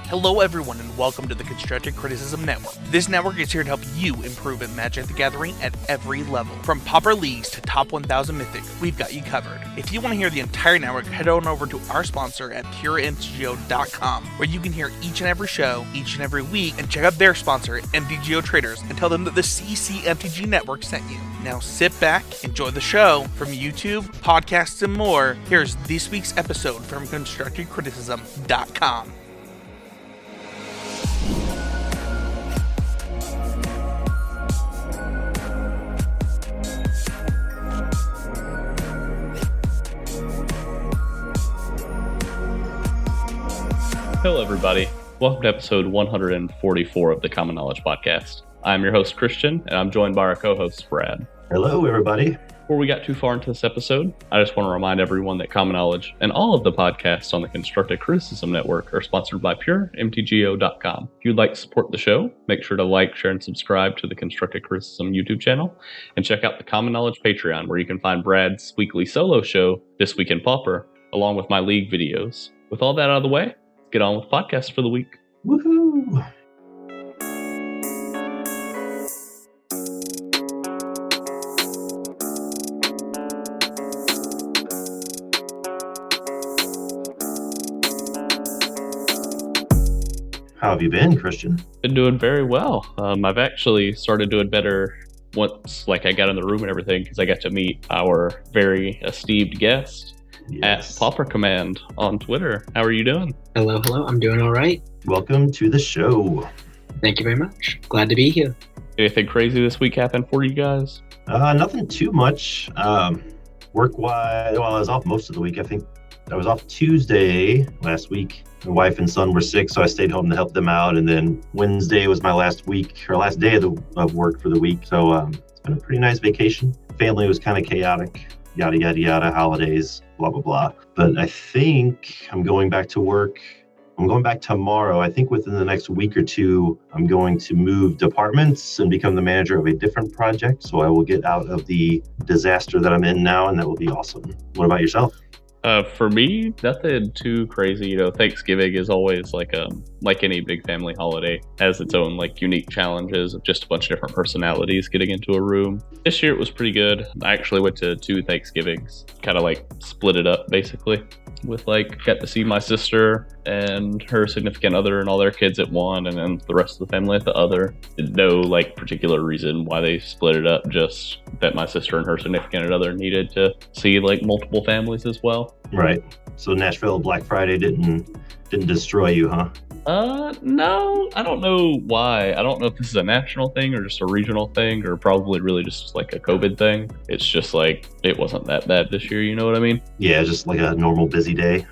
Hello everyone and welcome to the Constructive Criticism Network. This network is here to help you improve at Magic the Gathering at every level. From Pauper Leagues to Top 1000 Mythic, we've got you covered. If you want to hear the entire network, head on over to our sponsor at PureMTGO.com, where you can hear each and every show, each and every week, and check out their sponsor, MTGO Traders, and tell them that the CCMTG Network sent you. Now sit back, enjoy the show. From YouTube, podcasts, and more, here's this week's episode from ConstructiveCriticism.com. Hello, everybody. Welcome to episode 144 of the Common Knowledge Podcast. I'm your host, Christian, and I'm joined by our co-host, Brad. Hello, everybody. Before we got too far into this episode, I just want to remind everyone that Common Knowledge and all of the podcasts on the Constructive Criticism Network are sponsored by PureMTGO.com. If you'd like to support the show, make sure to like, share, and subscribe to the Constructive Criticism YouTube channel, and check out the Common Knowledge Patreon, where you can find Brad's weekly solo show, This Week in Pauper, along with my league videos. With all that out of the way, get on with the podcast for the week. Woohoo! How have you been, Christian? Been doing very well. I've actually started doing better once I got in the room and everything, because I got to meet our very esteemed guest. Yes. At Pauper Command on Twitter. How are you doing? Hello. I'm doing all right. Welcome to the show. Thank you very much. Glad to be here. Anything crazy this week happened for you guys? Nothing too much. Work-wise, I was off most of the week. I think I was off Tuesday last week. My wife and son were sick, so I stayed home to help them out. And then Wednesday was my last day of work for the week. So it's been a pretty nice vacation. Family was kind of chaotic. Yada, yada, yada, holidays, blah, blah, blah. But I think I'm going back to work. I'm going back tomorrow. I think within the next week or two, I'm going to move departments and become the manager of a different project. So I will get out of the disaster that I'm in now, and that will be awesome. What about yourself? For me, nothing too crazy. Thanksgiving is always like any big family holiday, has its own unique challenges of just a bunch of different personalities getting into a room. This year it was pretty good. I actually went to 2 Thanksgivings, kind of split it up basically. With got to see my sister and her significant other and all their kids at one, and then the rest of the family at the other. No particular reason why they split it up, just that my sister and her significant other needed to see multiple families as well. Right. So Nashville Black Friday didn't destroy you, huh? No, I don't know why. I don't know if this is a national thing or just a regional thing, or probably really just a COVID thing. It's just it wasn't that bad this year, you know what I mean? Yeah, just a normal busy day.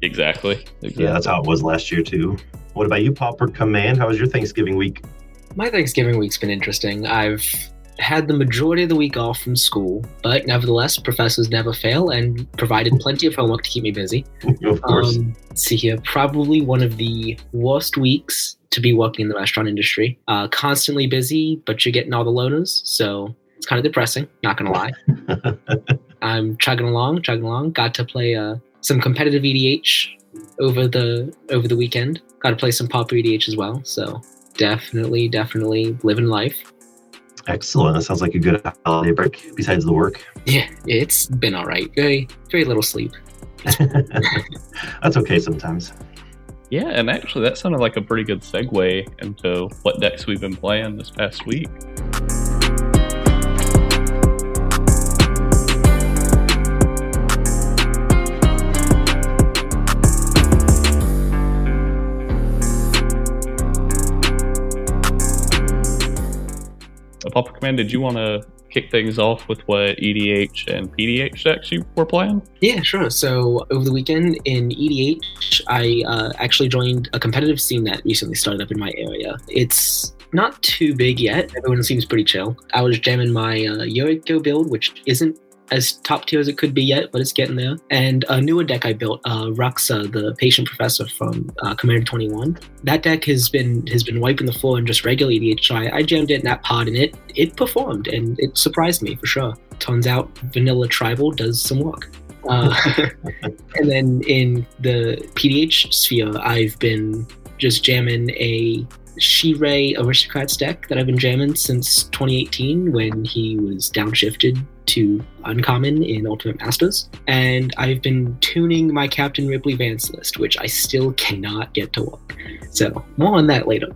Exactly. Yeah, that's how it was last year too. What about you, Pauper Command? How was your Thanksgiving week? My Thanksgiving week's been interesting. I've had the majority of the week off from school, but nevertheless, professors never fail and provided plenty of homework to keep me busy. Of course. Let's see here, probably one of the worst weeks to be working in the restaurant industry. Constantly busy, but you're getting all the loners, so it's kind of depressing, not gonna lie. I'm chugging along. Got to play some competitive EDH over the weekend. Got to play some Pauper EDH as well, so definitely living life. Excellent. That sounds like a good holiday break besides the work. Yeah, it's been all right. Very, very little sleep. That's okay sometimes. Yeah, and actually that sounded like a pretty good segue into what decks we've been playing this past week. Pauper Command, did you want to kick things off with what EDH and PDH decks you were playing? Yeah, sure. So over the weekend in EDH, I actually joined a competitive scene that recently started up in my area. It's not too big yet. Everyone seems pretty chill. I was jamming my Yuriko build, which isn't as top tier as it could be yet, but it's getting there. And a newer deck I built, Ruxa, the Patient Professor from Commander 21. That deck has been wiping the floor in just regular EDH. So I jammed it in that pod, and it performed, and it surprised me for sure. Turns out vanilla tribal does some work. And then in the PDH sphere, I've been just jamming a Sheree Aristocrats deck that I've been jamming since 2018 when he was downshifted to uncommon in Ultimate Masters. And I've been tuning my Captain Ripley Vance list, which I still cannot get to work. So more on that later.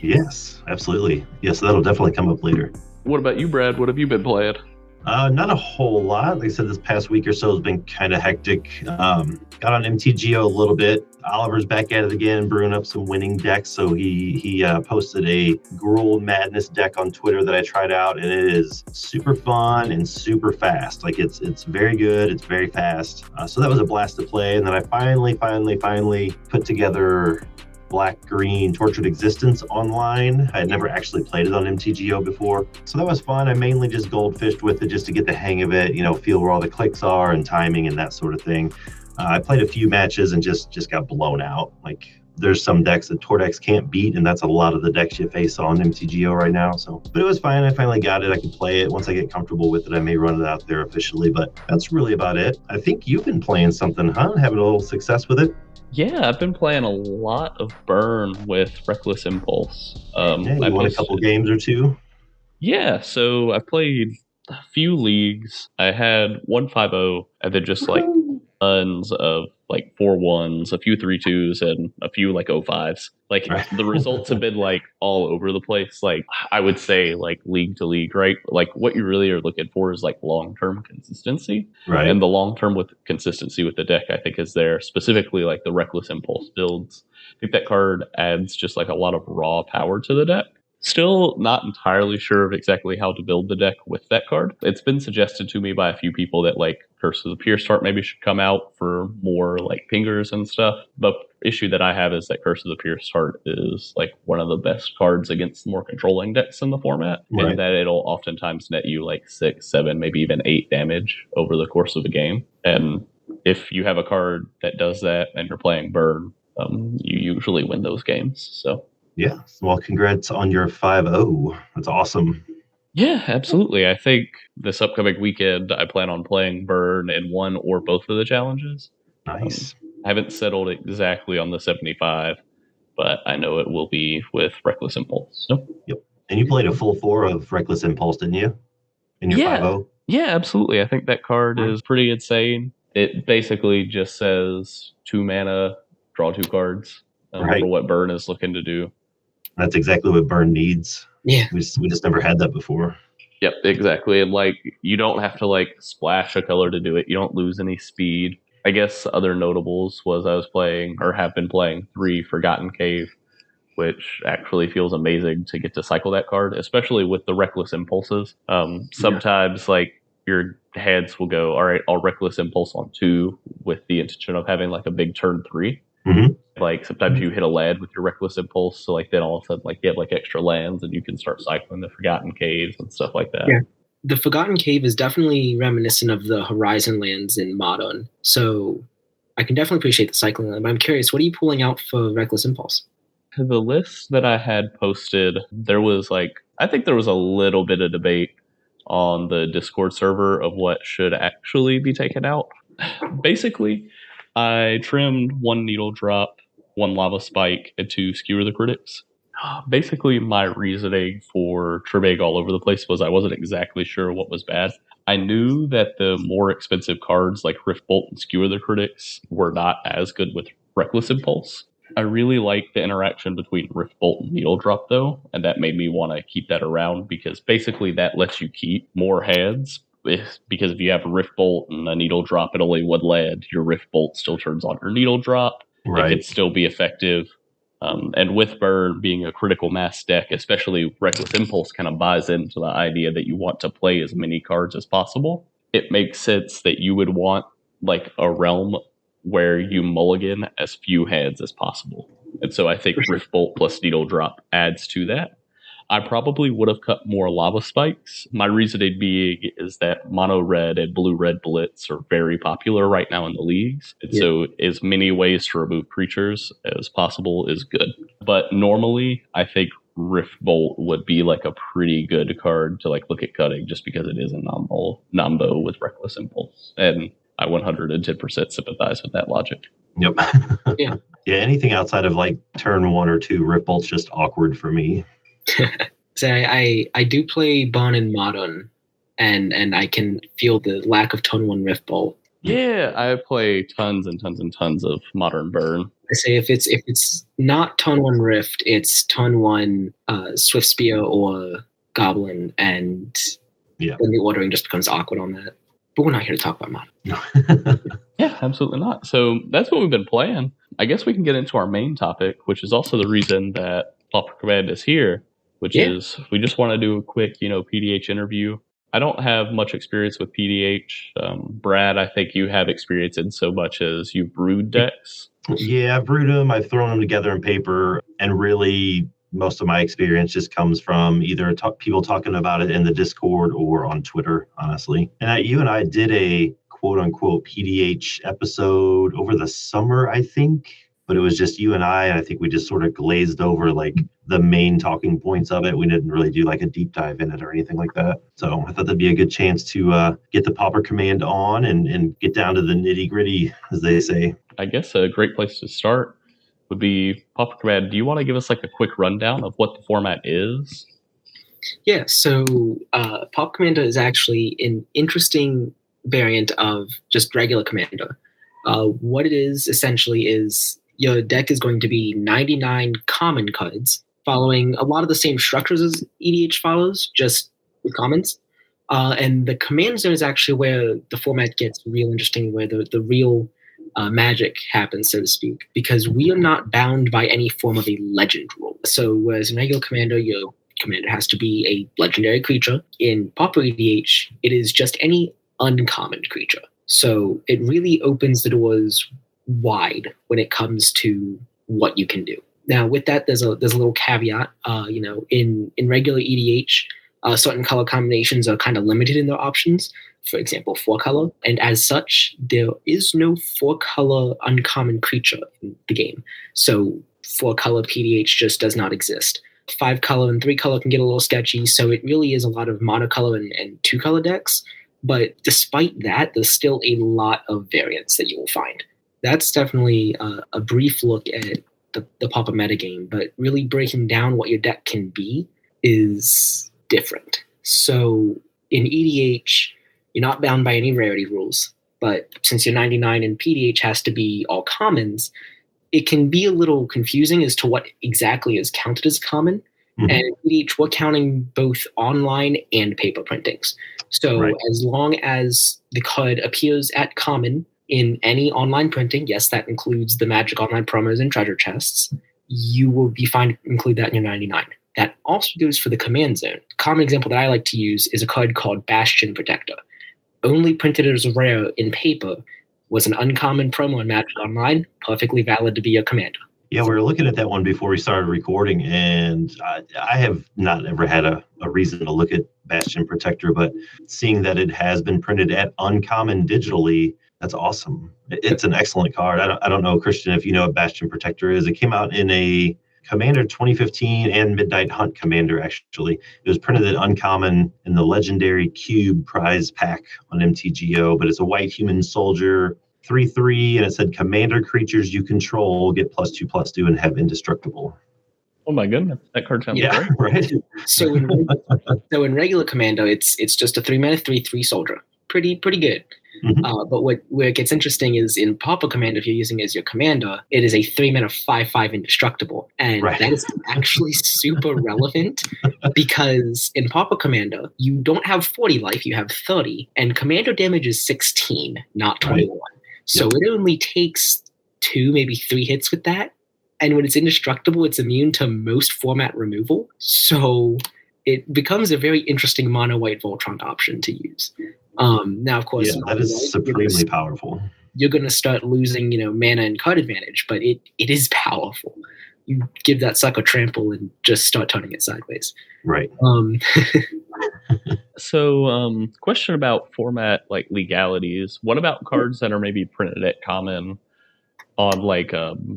Yes, absolutely. Yes, that'll definitely come up later. What about you, Brad? What have you been playing? Not a whole lot. Like I said, this past week or so has been kind of hectic. Got on MTGO a little bit. Oliver's back at it again, brewing up some winning decks. So he posted a Gruul Madness deck on Twitter that I tried out, and it is super fun and super fast. Like it's very good. It's very fast. So that was a blast to play. And then I finally put together Black-Green Tortured Existence online. I had never actually played it on MTGO before. So that was fun. I mainly just goldfished with it just to get the hang of it, feel where all the clicks are and timing and that sort of thing. I played a few matches and just got blown out. Like there's some decks that Tordex can't beat, and that's a lot of the decks you face on MTGO right now. But it was fine. I finally got it. I could play it. Once I get comfortable with it, I may run it out there officially, but that's really about it. I think you've been playing something, huh? Having a little success with it? Yeah, I've been playing a lot of Burn with Reckless Impulse. You won a couple games or two? Yeah, so I played a few leagues. I had 1-5-0, and then just like tons of like 4-1s, a few 3-2s, and a few like 0-5s. Like the results have been like all over the place. Like I would say like league to league, right? Like what you really are looking for is like long-term consistency. Right. And the long-term with consistency with the deck, I think, is there. Specifically like the Reckless Impulse builds. I think that card adds just like a lot of raw power to the deck. Still not entirely sure of exactly how to build the deck with that card. It's been suggested to me by a few people that like Curse of the Pierced Heart maybe should come out for more like pingers and stuff. But the issue that I have is that Curse of the Pierced Heart is like one of the best cards against more controlling decks in the format. Right. And that it'll oftentimes net you like 6, 7, maybe even 8 damage over the course of a game. And if you have a card that does that and you're playing Burn, you usually win those games. So yeah. Well, congrats on your 5-0. That's awesome. Yeah, absolutely. I think this upcoming weekend, I plan on playing Burn in one or both of the challenges. Nice. I haven't settled exactly on the 75, but I know it will be with Reckless Impulse. So. Yep. And you played a full 4 of Reckless Impulse, didn't you? In your 5-0? Yeah, absolutely. I think that card is pretty insane. It basically just says 2 mana, draw 2 cards for what Burn is looking to do. That's exactly what Burn needs. Yeah. We just never had that before. Yep, exactly. And like you don't have to like splash a color to do it. You don't lose any speed. I guess other notables was I was playing or have been playing 3 Forgotten Cave, which actually feels amazing to get to cycle that card, especially with the Reckless Impulses. Sometimes like your heads will go, all right, I'll Reckless Impulse on 2 with the intention of having like a big turn 3. Mm-hmm. Like sometimes you hit a land with your Reckless Impulse, so like then all of a sudden like you have like extra lands and you can start cycling the Forgotten Caves and stuff like that. Yeah. The Forgotten Cave is definitely reminiscent of the Horizon lands in Modern, so I can definitely appreciate the cycling land. But I'm curious, what are you pulling out for Reckless Impulse? The list that I had posted, there was like, I think there was a little bit of debate on the Discord server of what should actually be taken out. Basically, I trimmed 1 Needle Drop, 1 Lava Spike, and 2 Skewer the Critics. Basically, my reasoning for trimming all over the place was I wasn't exactly sure what was bad. I knew that the more expensive cards like Rift Bolt and Skewer the Critics were not as good with Reckless Impulse. I really like the interaction between Rift Bolt and Needle Drop, though, and that made me want to keep that around because basically that lets you keep more hands. Because if you have a Rift Bolt and a Needle Drop and only 1 land, your Rift Bolt still turns on your Needle Drop. Right. It can still be effective. And with Burn being a critical mass deck, especially Reckless Impulse kind of buys into the idea that you want to play as many cards as possible. It makes sense that you would want like a realm where you mulligan as few hands as possible. And so I think Rift Bolt plus Needle Drop adds to that. I probably would have cut more Lava Spikes. My reasoning being is that mono red and blue red blitz are very popular right now in the leagues. And so as many ways to remove creatures as possible is good. But normally I think Rift Bolt would be like a pretty good card to like look at cutting just because it is a nombo with Reckless Impulse. And I 110% sympathize with that logic. Yep. Yeah. Yeah, anything outside of like turn 1 or 2 Rift Bolt's just awkward for me. So I do play Bon in Modern, and I can feel the lack of turn 1 Rift Bolt. Yeah, I play tons and tons and tons of Modern Burn. I say if it's not turn 1 Rift, it's turn 1 Swift Spear or Goblin, and then the ordering just becomes awkward on that. But we're not here to talk about Modern. Yeah, absolutely not. So that's what we've been playing. I guess we can get into our main topic, which is also the reason that Pauper Command is here, which is we just want to do a quick, PDH interview. I don't have much experience with PDH. Brad, I think you have experience in so much as you've brewed decks. Yeah, I've brewed them. I've thrown them together in paper, and really most of my experience just comes from either people talking about it in the Discord or on Twitter, honestly. And you and I did a quote-unquote PDH episode over the summer, I think. But it was just you and I think we just sort of glazed over like the main talking points of it. We didn't really do like a deep dive in it or anything like that. So I thought that'd be a good chance to get the Pauper Command on and get down to the nitty gritty, as they say. I guess a great place to start would be Pauper Command. Do you want to give us like a quick rundown of what the format is? Yeah, so Pauper Commander is actually an interesting variant of just regular Commander. What it is essentially is your deck is going to be 99 common cards, following a lot of the same structures as EDH follows, just with commons. And the command zone is actually where the format gets real interesting, where the real magic happens, so to speak, because we are not bound by any form of a legend rule. So whereas in regular Commander, your commander has to be a legendary creature, in Pauper EDH, it is just any uncommon creature. So it really opens the doors wide when it comes to what you can do. Now, with that, there's a little caveat. In regular EDH, certain color combinations are kind of limited in their options. For example, 4-color, and as such, there is no 4-color uncommon creature in the game. So 4-color PDH just does not exist. 5-color and 3-color can get a little sketchy, so it really is a lot of monocolor and 2-color decks. But despite that, there's still a lot of variants that you will find. That's definitely a brief look at the Pauper metagame, but really breaking down what your deck can be is different. So in EDH, you're not bound by any rarity rules, but since you're 99 and PDH has to be all commons, it can be a little confusing as to what exactly is counted as common. Mm-hmm. And in EDH, we're counting both online and paper printings. So as long as the card appears at common in any online printing, yes, that includes the Magic Online promos and treasure chests, you will be fine to include that in your 99. That also goes for the command zone. A common example that I like to use is a card called Bastion Protector. Only printed as rare in paper, was an uncommon promo in Magic Online, perfectly valid to be a commander. Yeah, we were looking at that one before we started recording, and I have not ever had a reason to look at Bastion Protector, but seeing that it has been printed at uncommon digitally, that's awesome. It's an excellent card. I don't know, Christian, if you know what Bastion Protector is. It came out in a Commander 2015 and Midnight Hunt Commander, actually. It was printed at uncommon in the Legendary Cube prize pack on MTGO, but it's a white human soldier, 3/3, and it said commander creatures you control get +2/+2 and have indestructible. Oh my goodness, that card sounds great. Right. So in regular Commander, it's just a 3-mana 3/3 soldier. Pretty good. Mm-hmm. But where it gets interesting is in Pauper Commander, if you're using it as your commander, it is a 3-mana 5/5 indestructible. And that is actually super relevant because in Pauper Commander, you don't have 40 life, you have 30. And commander damage is 16, not 21. Right. So it only takes 2, maybe 3 hits with that. And when it's indestructible, it's immune to most format removal. So it becomes a very interesting mono-white Voltron option to use. Now, of course, that is supremely powerful. You're going to start losing, mana and card advantage, but it is powerful. You give that sucker trample and just start turning it sideways. Right. So, question about format legalities. What about cards that are maybe printed at common on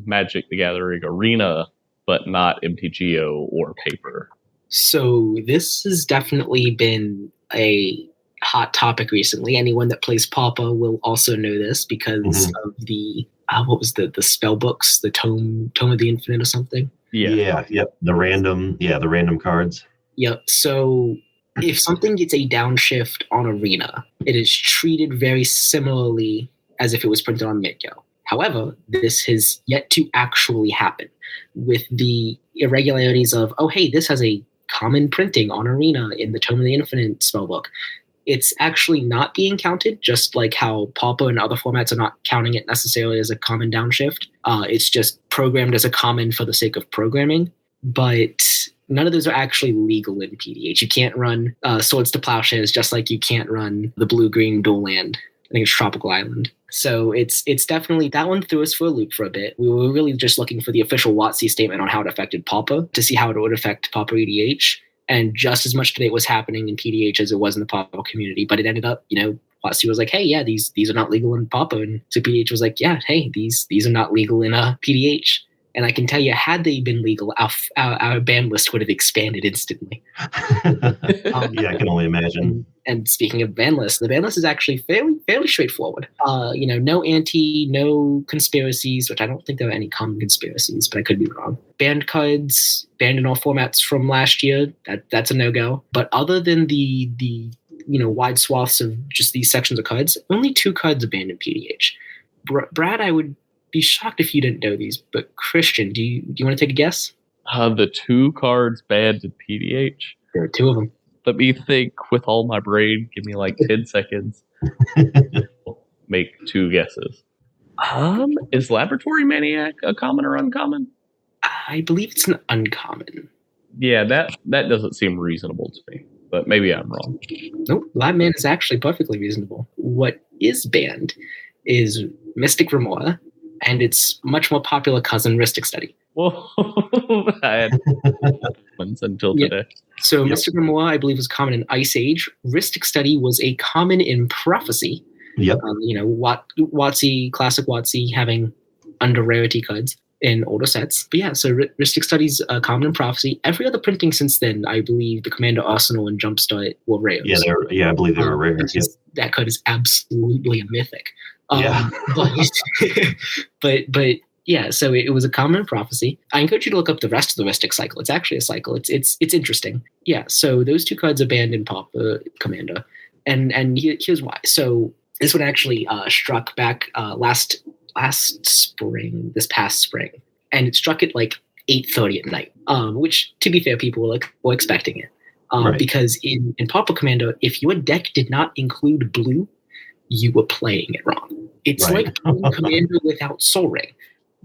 Magic the Gathering Arena, but not MTGO or paper? So this has definitely been a hot topic recently. Anyone that plays Pauper will also know this because of the what was the spell books, the Tome of the Infinite or something. Yeah. Yep. The random cards. Yep. So if something gets a downshift on Arena, it is treated very similarly as if it was printed on Midgo. However, this has yet to actually happen with the irregularities of, oh, hey, this has a common printing on Arena in the Tome of the Infinite spellbook. It's actually not being counted, just like how Pauper and other formats are not counting it necessarily as a common downshift. It's just programmed as a common for the sake of programming. But none of those are actually legal in PDH. You can't run Swords to Plowshares just like you can't run the blue-green dual land. I think it's Tropical Island. So it's definitely, that one threw us for a loop for a bit. We were really just looking for the official WotC statement on how it affected Pauper to see how it would affect Pauper EDH. And just as much debate was happening in PDH as it was in the Pauper community. But it ended up, WotC was like, hey, yeah, these are not legal in Pauper. And so PDH was like, yeah, hey, these are not legal in PDH. And I can tell you, had they been legal, our ban list would have expanded instantly. Yeah, I can only imagine. And speaking of ban lists, the ban list is actually fairly straightforward. No no conspiracies, which I don't think there are any common conspiracies, but I could be wrong. Banned cards, banned in all formats from last year. That's a no-go. But other than the wide swaths of just these sections of cards, only 2 cards are banned in PDH. Brad, I would be shocked if you didn't know these, but Christian, do you want to take a guess? The 2 cards banned in PDH? There are 2 of them. Let me think with all my brain. Give me like 10 seconds. Make 2 guesses. Is Laboratory Maniac a common or uncommon? I believe it's an uncommon. Yeah, that doesn't seem reasonable to me, but maybe I'm wrong. Nope, Lab Man is actually perfectly reasonable. What is banned is Mystic Remora and its much more popular cousin, Ristic Study. Whoa, I had ones until today. So Mystic Remora, I believe, was common in Ice Age. Ristic Study was a common in Prophecy. Yep. WotC, classic WotC, having under rarity cards in older sets. But yeah, so Ristic Study's common in Prophecy. Every other printing since then, I believe, the Commander Arsenal and Jumpstart were rares. Yeah, I believe they were rares. Yep. That card is absolutely a mythic. But yeah, so it was a common Prophecy. I encourage you to look up the rest of the Ristic cycle. It's actually a cycle. It's interesting. Yeah, so those 2 cards are banned in Commander, and here's why. So this one actually struck back last spring, this past spring, and it struck at like 8:30 at night. Which, to be fair, people were expecting it. Right. Because in Pauper Commander, if your deck did not include blue, you were playing it wrong. It's like playing Commander without Soul Ring.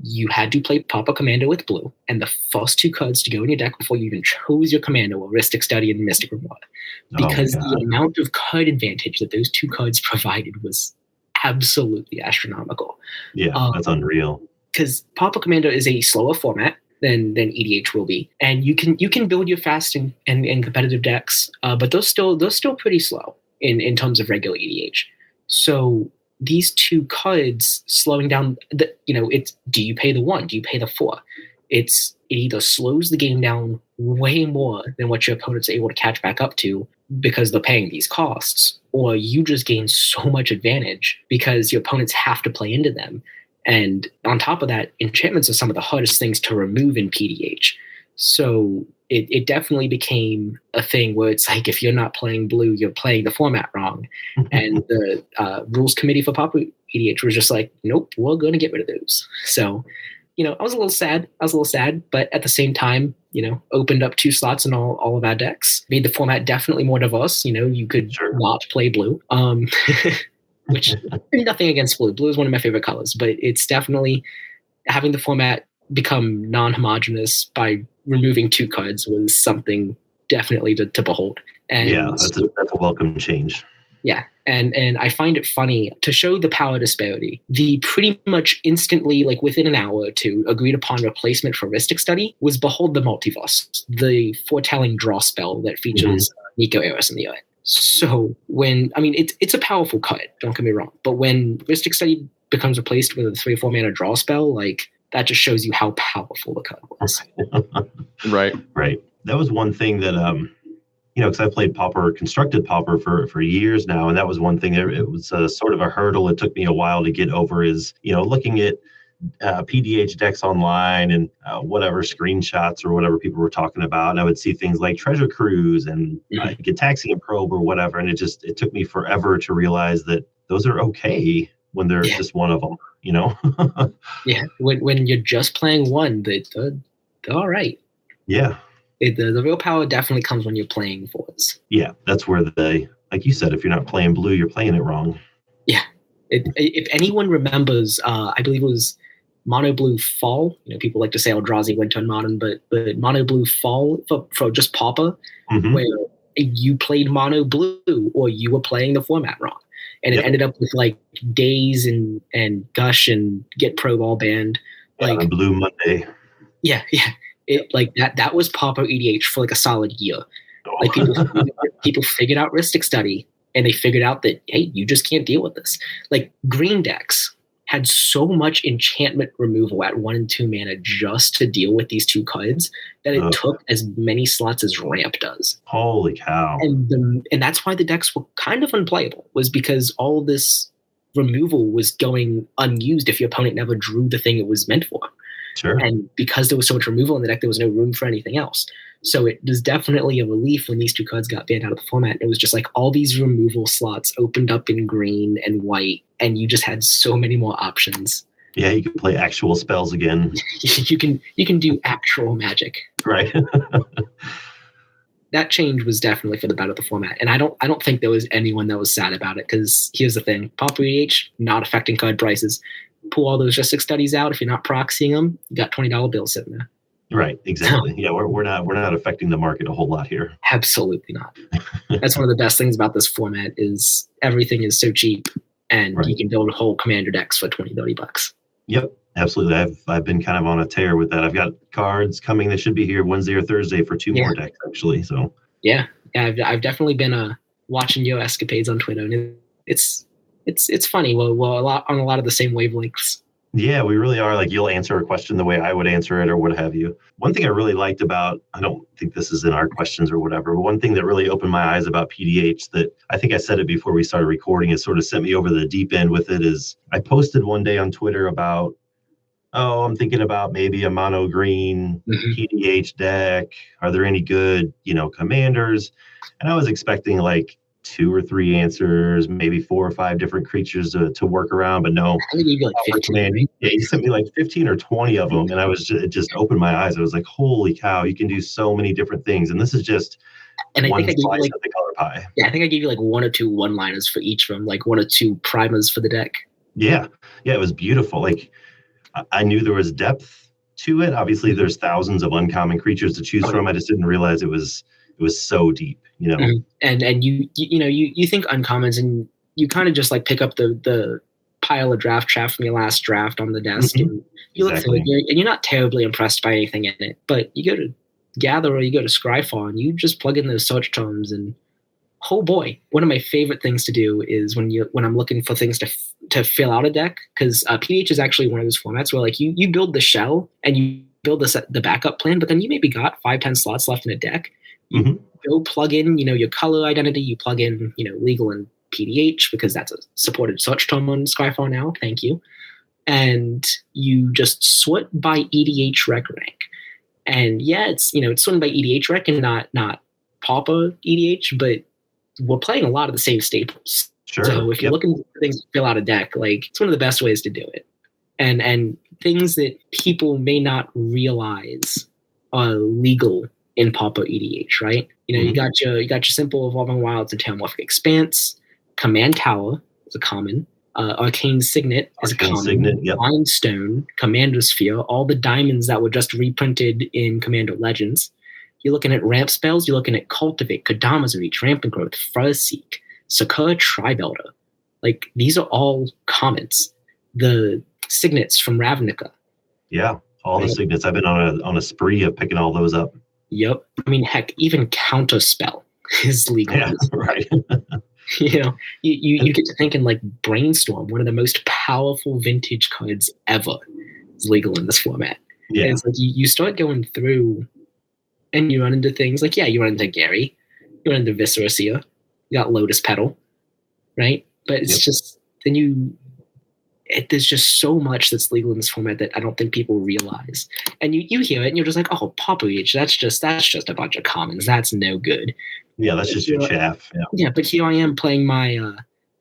You had to play Pauper Commander with blue, and the first 2 cards to go in your deck before you even chose your commander were Ristic Study and Mystic Remora. Because the amount of card advantage that those 2 cards provided was absolutely astronomical. Yeah, that's unreal. Because Pauper Commander is a slower format than EDH will be, and you can build your fast and competitive decks, but those still pretty slow in terms of regular EDH. So these 2 cards slowing down, it's, do you pay the 1? Do you pay the 4? It either slows the game down way more than what your opponents are able to catch back up to because they're paying these costs, or you just gain so much advantage because your opponents have to play into them. And on top of that, enchantments are some of the hardest things to remove in PDH. So it definitely became a thing where it's like, if you're not playing blue, you're playing the format wrong. And the rules committee for Pauper EDH was just like, nope, we're going to get rid of those. So, I was a little sad, but at the same time, opened up 2 slots in all of our decks, made the format definitely more diverse. You could not play blue. Which, nothing against blue. Blue is one of my favorite colors, but it's definitely having the format become non-homogeneous by removing 2 cards was something definitely to behold. And yeah, that's a welcome change. Yeah, and I find it funny to show the power disparity. The pretty much instantly, like within an hour or 2, agreed upon replacement for Ristic Study was Behold the Multiverse, the foretelling draw spell that features Nico Eris in the art. So it's a powerful card, don't get me wrong. But when Ristic Study becomes replaced with a 3/4 mana draw spell, like that just shows you how powerful the card was. Right. That was one thing that because I played Pauper, constructed Pauper for years now, and that was one thing. It was sort of a hurdle. It took me a while to get over. Is looking at PDH decks online and whatever screenshots or whatever people were talking about, and I would see things like Treasure Cruise and Gitaxian Probe or whatever, and it took me forever to realize that those are okay when they're just one of them. Yeah, when you're just playing one, they're all right. Yeah. The real power definitely comes when you're playing fours. Yeah, that's where like you said, if you're not playing blue, you're playing it wrong. Yeah. If anyone remembers, I believe it was Mono Blue Fall. People like to say Eldrazi Winter and Modern, but Mono Blue Fall for just Pauper, where you played Mono Blue or you were playing the format wrong. And it ended up with like Daze and Gush and Get Probe all banned. Like Blue Monday. Yeah. That was Pauper EDH for like a solid year. Like people figured out Ristic Study, and they figured out that, hey, you just can't deal with this. Like green decks had so much enchantment removal at 1 and 2 mana just to deal with these two cards that it took as many slots as Ramp does. Holy cow. And that's why the decks were kind of unplayable, was because all this removal was going unused if your opponent never drew the thing it was meant for. Sure. And because there was so much removal in the deck, there was no room for anything else. So it was definitely a relief when these two cards got banned out of the format. It was just like all these removal slots opened up in green and white, and you just had so many more options. Yeah, you can play actual spells again. you can do actual magic. Right. That change was definitely for the better of the format. And I don't think there was anyone that was sad about it, because here's the thing. Pauper EDH, not affecting card prices. Pull all those Ristic Studies out. If you're not proxying them, you got $20 bills sitting there. Right, exactly. Yeah, we're not affecting the market a whole lot here. Absolutely not. That's one of the best things about this format is everything is so cheap, and you can build whole commander decks for $20-$30. Yep, absolutely. I've been kind of on a tear with that. I've got cards coming that should be here Wednesday or Thursday for 2 more decks, actually. So yeah, I've definitely been watching your escapades on Twitter, and it's funny. We're on a lot of the same wavelengths. Yeah, we really are. Like, you'll answer a question the way I would answer it or what have you. One thing I really liked about, I don't think this is in our questions or whatever, but one thing that really opened my eyes about PDH that I think I said it before we started recording, it sort of sent me over the deep end with it, is I posted one day on Twitter about, I'm thinking about maybe a mono green PDH deck. Are there any good, commanders? And I was expecting like 2 or 3 answers, maybe 4 or 5 different creatures to work around, but no. I think you got like 15. Yeah, he sent me like 15 or 20 of them, and it just opened my eyes. I was like, holy cow, you can do so many different things, and this is just one slice of the color pie. Yeah, I think I gave you like 1 or 2 one-liners for each of them, like 1 or 2 primers for the deck. Yeah, it was beautiful. Like, I knew there was depth to it. Obviously, there's thousands of uncommon creatures to choose from. I just didn't realize it was so deep. And you think uncommons, and you kind of just like pick up the pile of draft from your last draft on the desk, and you look through it, and you're not terribly impressed by anything in it. But you go to Gather or you go to Scryfall, and you just plug in those search terms, and oh boy, one of my favorite things to do is when I'm looking for things to fill out a deck, because PDH is actually one of those formats where like you build the shell and you build the backup plan, but then you maybe got 5-10 slots left in a deck. You go plug in, your color identity. You plug in, legal and PDH, because that's a supported search term on Scryfall now. Thank you. And you just sort by EDH rec rank. And yeah, it's sorted by EDH rec and not Pauper EDH, but we're playing a lot of the same staples. Sure. So if you're looking for things to fill out a deck, like, it's one of the best ways to do it. And things that people may not realize are legal in Pauper EDH, right? You got your simple Evolving Wilds and Terramorphic Expanse. Command Tower is a common. Arcane Signet is a common. Mindstone, Commander Sphere, all the diamonds that were just reprinted in Commander Legends. You're looking at ramp spells. You're looking at Cultivate, Kodama's Reach, Rampant Growth, Fuzseek, Sakura Tribelder. Like, these are all commons. The signets from Ravnica. Yeah, all the signets. I've been on a spree of picking all those up. Yep. I mean, heck, even Counterspell is legal. Yeah, right. You get to thinking like Brainstorm, one of the most powerful vintage cards ever, is legal in this format. Yeah. And it's like you start going through and you run into things like, you run into Gary, You run into Viscera Seer. You got Lotus Petal, right? But it's just there's just so much that's legal in this format that I don't think people realize. And you hear it and you're just like, oh, Pauper Reach, that's just a bunch of commons. That's no good. Yeah, that's just your chaff. Yeah, but here I am playing my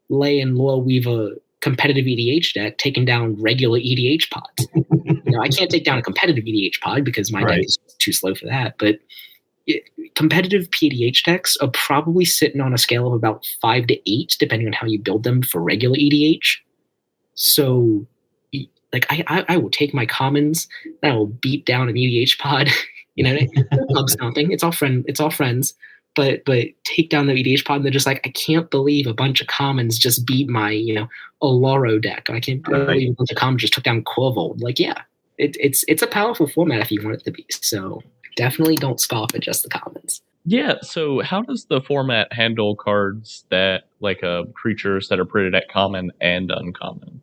Ley and Lore Weaver competitive EDH deck, taking down regular EDH pods. I can't take down a competitive EDH pod because my deck is too slow for that. But competitive PDH decks are probably sitting on a scale of about 5 to 8, depending on how you build them for regular EDH. So, like, I will take my commons and I will beat down an EDH pod. Club stomping. It's all friends. But take down the EDH pod and they're just like, I can't believe a bunch of commons just beat my Oloro deck. I can't believe a bunch of commons just took down Corvold. Like, yeah, it's a powerful format if you want it to be. So definitely don't scoff at just the commons. Yeah, so how does the format handle cards that, like, creatures that are printed at common and uncommon?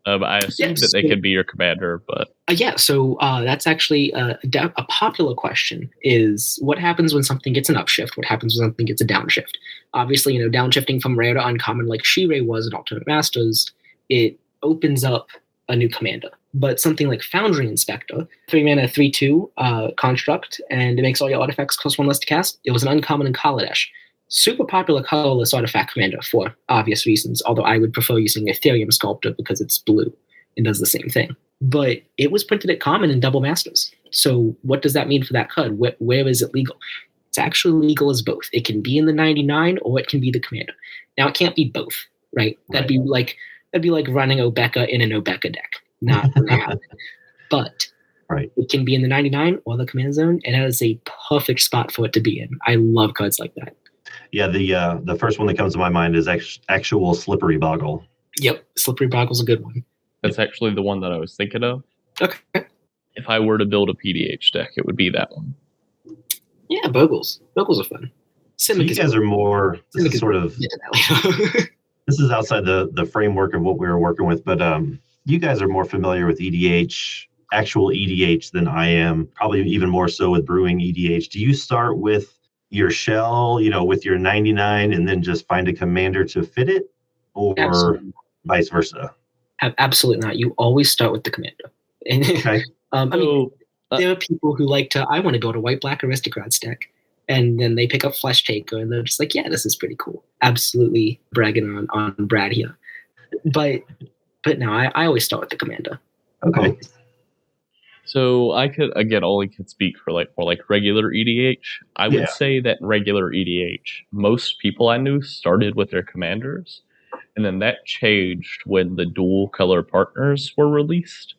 I assume that they could be your commander, but... so that's actually a popular question, is what happens when something gets an upshift? What happens when something gets a downshift? Obviously, downshifting from rare to uncommon like Sheree was in Alternate Masters, it opens up a new commander. But something like Foundry Inspector, 3-mana, 3/2 construct, and it makes all your artifacts cost 1 less to cast. It was an uncommon in Kaladesh. Super popular colorless artifact commander for obvious reasons, although I would prefer using Ethereum Sculptor because it's blue and does the same thing. But it was printed at common in Double Masters. So what does that mean for that card? Where is it legal? It's actually legal as both. It can be in the 99 or it can be the commander. Now, it can't be both, right? That'd be like running Obeka in an Obeka deck. Not happening. But it can be in the 99 or the command zone, and that is a perfect spot for it to be in. I love cards like that. Yeah, the first one that comes to my mind is actual Slippery Boggle. Yep, Slippery Boggle's a good one. That's actually the one that I was thinking of. Okay. If I were to build a PDH deck, it would be that one. Yeah, Bogles. Bogles are fun. So you guys are more sort of... This is outside the framework of what we were working with, but you guys are more familiar with actual EDH than I am, probably even more so with brewing EDH. Do you start with your shell, with your 99 and then just find a commander to fit it, or vice versa? Absolutely not. You always start with the commander. Okay. There are people who like to, I want to build a white-black Aristocrats deck. And then they pick up Flesh Taker and they're just like, yeah, this is pretty cool. Absolutely bragging on Brad here. But no, I always start with the commander. Okay. So I could, again, only could speak for more like regular EDH. I would say that regular EDH, most people I knew started with their commanders, and then that changed when the dual color partners were released.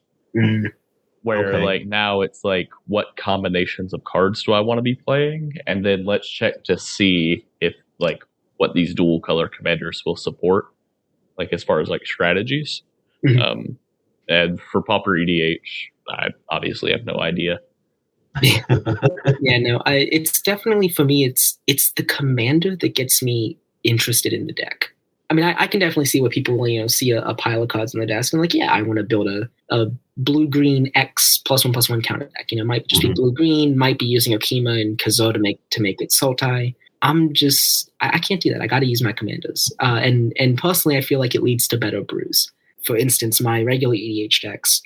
Where now it's like, what combinations of cards do I want to be playing? And then let's check to see if what these dual color commanders will support, as far as strategies. And for Pauper EDH, I obviously have no idea. It's definitely, for me, it's the commander that gets me interested in the deck. I mean, I can definitely see what people, see a pile of cards on the desk and I want to build a blue-green X +1/+1 counter deck. It might just be blue-green, might be using Okima and Kazo to make it Sultai. I can't do that. I got to use my commanders. And personally, I feel like it leads to better brews. For instance, my regular EDH decks,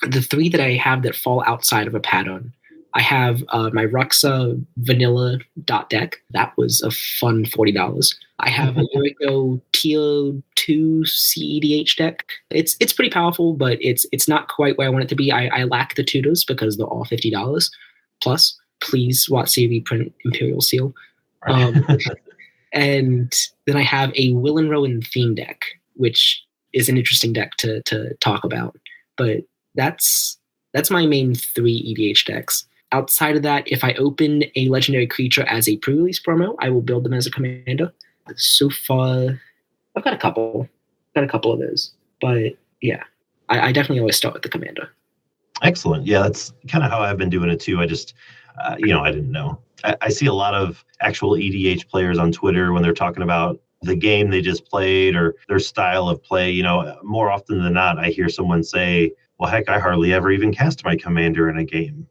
the 3 that I have that fall outside of a pattern, I have my Ruxa vanilla dot deck. That was a fun $40. I have a Yuriko Tier 2 CEDH deck. It's pretty powerful, but it's not quite where I want it to be. I lack the tutors because they're all $50. Plus, please, WotC reprint Imperial Seal. And then I have a Will and Rowan theme deck, which is an interesting deck to talk about. But that's my main 3 EDH decks. Outside of that, if I open a legendary creature as a pre-release promo, I will build them as a commander. So far, I've got a couple of those. But yeah, I definitely always start with the commander. Excellent. Yeah, that's kind of how I've been doing it too. I just, I didn't know. I see a lot of actual EDH players on Twitter when they're talking about the game they just played or their style of play. More often than not, I hear someone say, well, heck, I hardly ever even cast my commander in a game.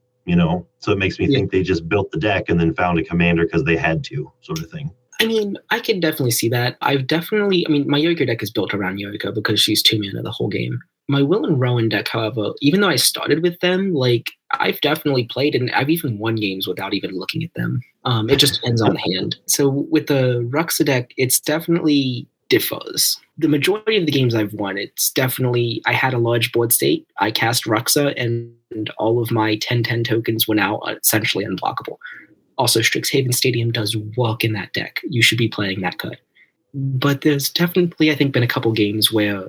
So it makes me think they just built the deck and then found a commander because they had to, sort of thing. I mean, I can definitely see that. My Yoko deck is built around Yoko because she's 2-mana the whole game. My Will and Rowan deck, however, even though I started with them, like, I've definitely played and I've even won games without even looking at them. It just depends on the hand. So with the Ruxa deck, it's definitely differs. The majority of the games I've won, it's definitely, I had a large board state, I cast Ruxa, and all of my 10/10 tokens were now essentially unblockable. Also, Strixhaven Stadium does work in that deck. You should be playing that card. But there's definitely, I think, been a couple games where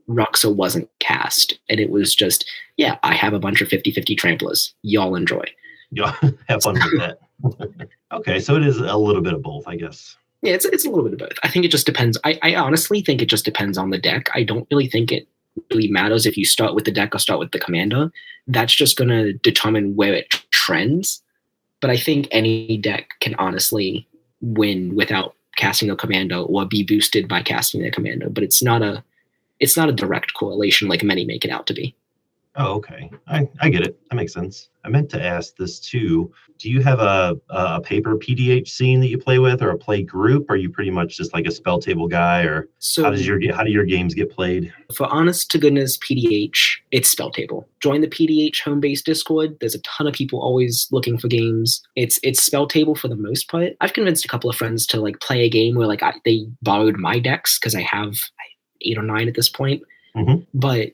Ruxa wasn't cast, and it was just, I have a bunch of 50/50 tramplers. Y'all enjoy. Yeah, have fun with that. Okay, so it is a little bit of both, I guess. Yeah, it's a little bit of both. I think it just depends. I honestly think it just depends on the deck. I don't really think it really matters if you start with the deck or start with the commander. That's just going to determine where it trends. But I think any deck can honestly win without casting a commander or be boosted by casting a commander. But it's not a direct correlation like many make it out to be. Oh, okay. I get it. That makes sense. I meant to ask this too. Do you have a paper PDH scene that you play with, or a play group? Or are you pretty much just like a spell table guy, or how do your games get played? For honest to goodness PDH, it's spell table. Join the PDH home base Discord. There's a ton of people always looking for games. It's spell table for the most part. I've convinced a couple of friends to like play a game where they borrowed my decks because I have 8 or 9 at this point. Mm-hmm. But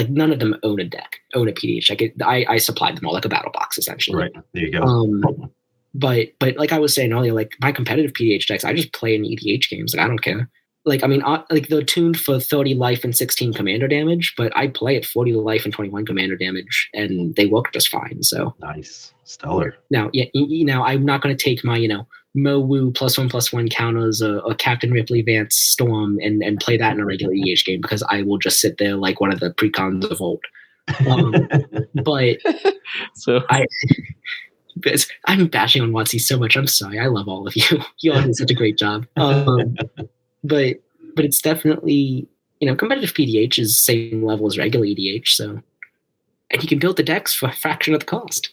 none of them own a PDH. I supplied them all like a battle box essentially. Right, there you go. But like I was saying earlier, like my competitive PDH decks, I just play in EDH games. Like I don't care. Like I mean, they're tuned for 30 life and 16 commander damage, but I play at 40 life and 21 commander damage, and they work just fine. So nice, stellar. Now, I'm not going to take my Mo Wu +1/+1 counters or Captain Ripley Vance Storm and play that in a regular EDH game because I will just sit there like one of the precons of old. But so I'm bashing on WotC so much. I'm sorry. I love all of you. You all did such a great job. But it's definitely competitive PDH is the same level as regular EDH. So, and you can build the decks for a fraction of the cost.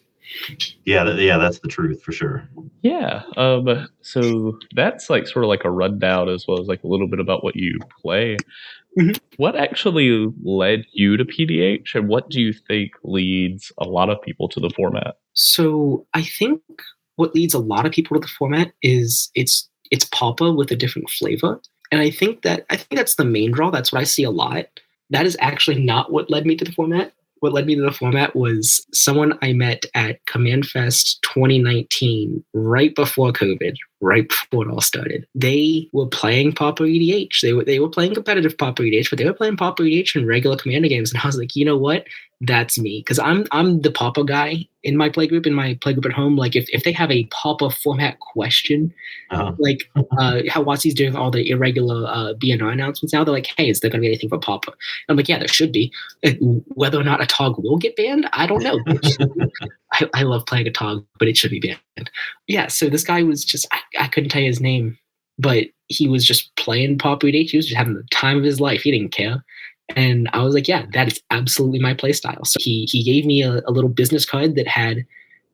Yeah, that's the truth for sure. Yeah. So that's like sort of like a rundown as well as like a little bit about what you play. Mm-hmm. What actually led you to PDH, and what do you think leads a lot of people to the format? So I think what leads a lot of people to the format is it's Pauper with a different flavor, and I think that's the main draw. That's what I see a lot. That is actually not what led me to the format. What led me to the format was someone I met at Command Fest 2019, right before COVID, right before it all started. They were playing Pauper EDH. They were playing competitive Pauper EDH, but they were playing Pauper EDH in regular Commander games. And I was like, you know what? That's me. Because I'm the Pauper guy in my playgroup at home. Like if they have a Pauper format question, like how WotC's doing all the irregular BNR announcements now, they're like, hey, is there going to be anything for Pauper? And I'm like, yeah, there should be. Whether or not a Tog will get banned, I don't know. I love playing a Tog, but it should be banned. Yeah, so this guy was just, I couldn't tell you his name, but he was just playing Pauper EDH. He was just having the time of his life. He didn't care. And I was like, yeah, that is absolutely my play style. So he gave me a little business card that had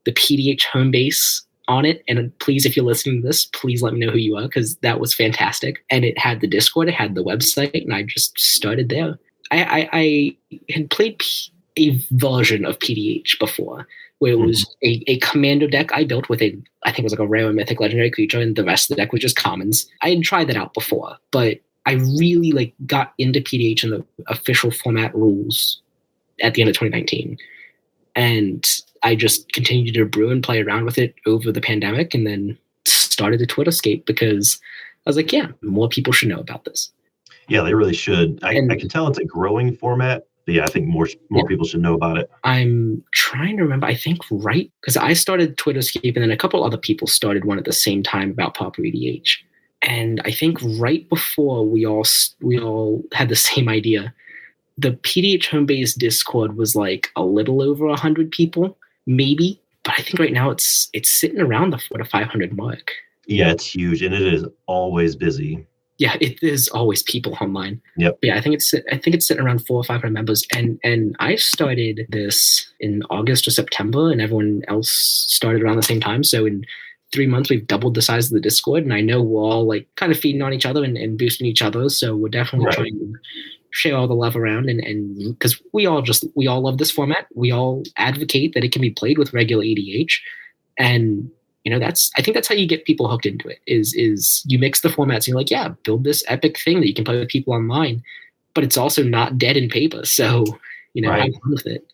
the PDH home base on it. And please, if you're listening to this, please let me know who you are, because that was fantastic. And it had the Discord, it had the website, and I just started there. I had played a version of PDH before, where it was a commander deck I built with I think it was like a rare or mythic legendary creature, and the rest of the deck was just commons. I had tried that out before, but I really got into PDH and the official format rules at the end of 2019. And I just continued to brew and play around with it over the pandemic, and then started a Twitterscape because I was like, yeah, more people should know about this. Yeah, they really should. I can tell it's a growing format. But yeah, I think more people should know about it. I'm trying to remember. I think because I started Twitterscape, and then a couple other people started one at the same time about Pauper EDH. And I think right before we all had the same idea, the PDH home base Discord was like a little over 100 people, maybe. But I think right now it's sitting around the 400 to 500 mark. Yeah, it's huge, and it is always busy. Yeah, there's always people online. Yep. But yeah, I think it's sitting around 400 or 500 members, and I started this in August or September, and everyone else started around the same time. So in 3 months, we've doubled the size of the Discord, and I know we're all like kind of feeding on each other and boosting each other. So we're definitely Right. trying to share all the love around, and because we all love this format. We all advocate that it can be played with regular EDH, and I think that's how you get people hooked into it. Is you mix the formats and you're like, yeah, build this epic thing that you can play with people online, but it's also not dead in paper. So Right. have fun with it.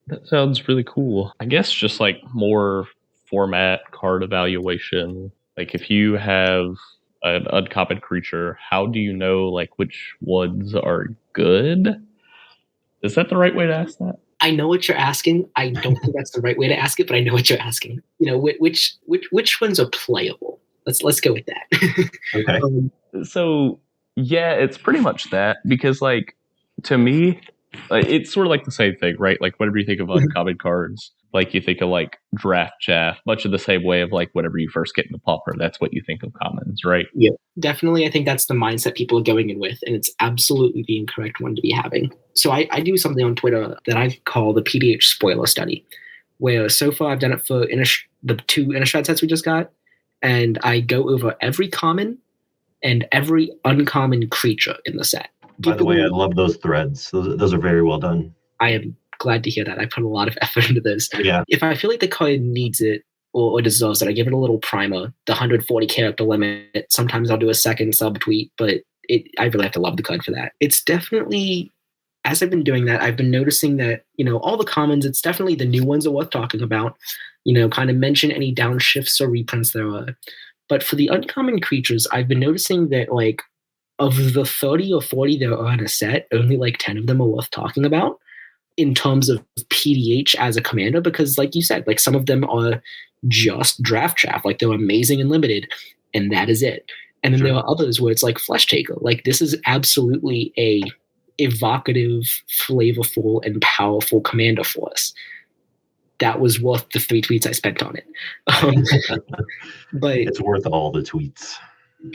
That sounds really cool. I guess just like more format card evaluation. Like if you have an uncommon creature, how do you know like which ones are good? Is that the right way to ask that? I know what you're asking. I don't think that's the right way to ask it, but I know what you're asking. Which ones are playable? Let's go with that. Okay. So yeah, it's pretty much that, because like to me, it's sort of like the same thing, right? Like whenever you think of uncommon cards, like you think of like draft chaff, much of the same way of like whenever you first get into Pauper, that's what you think of commons, right? Yeah, definitely. I think that's the mindset people are going in with, and it's absolutely the incorrect one to be having. So I do something on Twitter that I call the PDH spoiler study, where so far I've done it for the 2 Innistrad sets we just got, and I go over every common and every uncommon creature in the set. By the way, I love those threads. Those are very well done. I am glad to hear that. I put a lot of effort into this. Yeah. If I feel like the card needs it or deserves it, I give it a little primer, the 140 character limit. Sometimes I'll do a second subtweet, but I really have to love the card for that. It's definitely, as I've been doing that, I've been noticing that, all the commons, it's definitely the new ones are worth talking about. Kind of mention any downshifts or reprints there are. But for the uncommon creatures, I've been noticing that like of the 30 or 40 that are in a set, only like 10 of them are worth talking about in terms of PDH as a commander, because like you said, like some of them are just draft chaff, like they're amazing and limited, and that is it. And then there are others where it's like Flesh Taker. Like this is absolutely a evocative, flavorful, and powerful commander for us. That was worth the 3 tweets I spent on it. But it's worth all the tweets.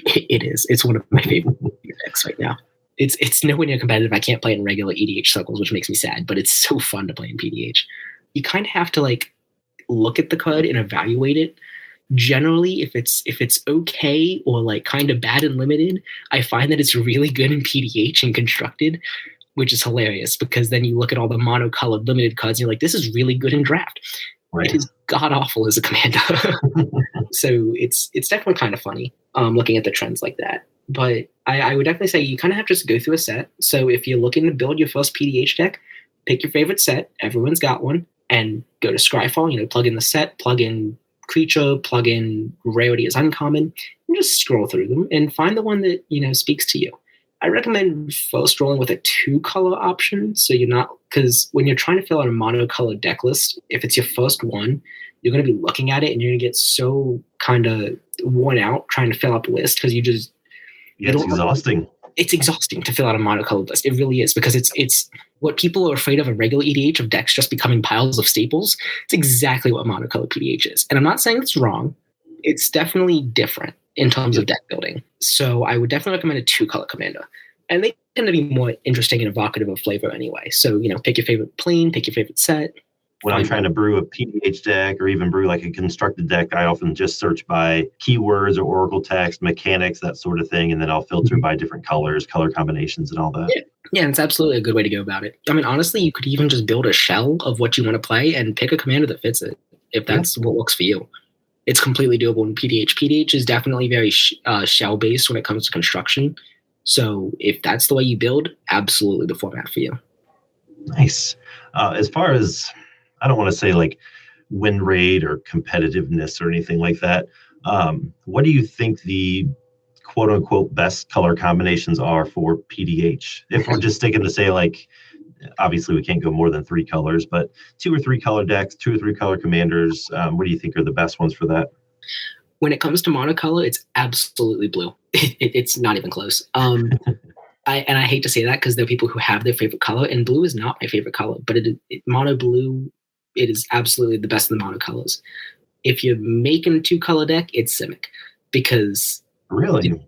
It is. It's one of my favorite decks right now. It's nowhere near competitive. I can't play it in regular EDH circles, which makes me sad, but it's so fun to play in PDH. You kind of have to like look at the card and evaluate it. Generally, if it's okay or like kind of bad and limited, I find that it's really good in PDH and constructed, which is hilarious because then you look at all the monocolored limited cards and you're like, this is really good in draft. Right. It is god awful as a commander. So it's definitely kind of funny looking at the trends like that. But I would definitely say you kind of have to just go through a set. So if you're looking to build your first PDH deck, pick your favorite set. Everyone's got one. And go to Scryfall, plug in the set, plug in creature, plug in rarity as uncommon, and just scroll through them and find the one that, speaks to you. I recommend first rolling with a 2-color option. So you're not, because when you're trying to fill out a monocolored deck list, if it's your first one, you're going to be looking at it and you're going to get so kind of worn out trying to fill out the list because you just. Yeah, it's exhausting. It's exhausting to fill out a monocolored list. It really is because it's what people are afraid of in regular EDH of decks just becoming piles of staples. It's exactly what monocolored PDH is. And I'm not saying it's wrong. It's definitely different in terms of deck building. So I would definitely recommend a 2-color commander. And they tend to be more interesting and evocative of flavor anyway. So, pick your favorite plane, pick your favorite set. When I'm trying to brew a PDH deck or even brew like a constructed deck, I often just search by keywords or oracle text, mechanics, that sort of thing. And then I'll filter by different colors, color combinations and all that. Yeah, and it's absolutely a good way to go about it. I mean, honestly, you could even just build a shell of what you want to play and pick a commander that fits it if that's what works for you. It's completely doable in PDH. PDH is definitely very shell-based when it comes to construction. So if that's the way you build, absolutely the format for you. Nice. As far as, I don't want to say like win rate or competitiveness or anything like that, what do you think the quote-unquote best color combinations are for PDH? If we're just sticking to say like, obviously we can't go more than 3 colors, but 2 or 3 color decks, 2 or 3 color commanders, what do you think are the best ones for that? When it comes to monocolor, it's absolutely blue. It's not even close. I hate to say that because there are people who have their favorite color, and blue is not my favorite color, but mono blue, it is absolutely the best of the monocolors. If you're making a 2-color deck, it's Simic because really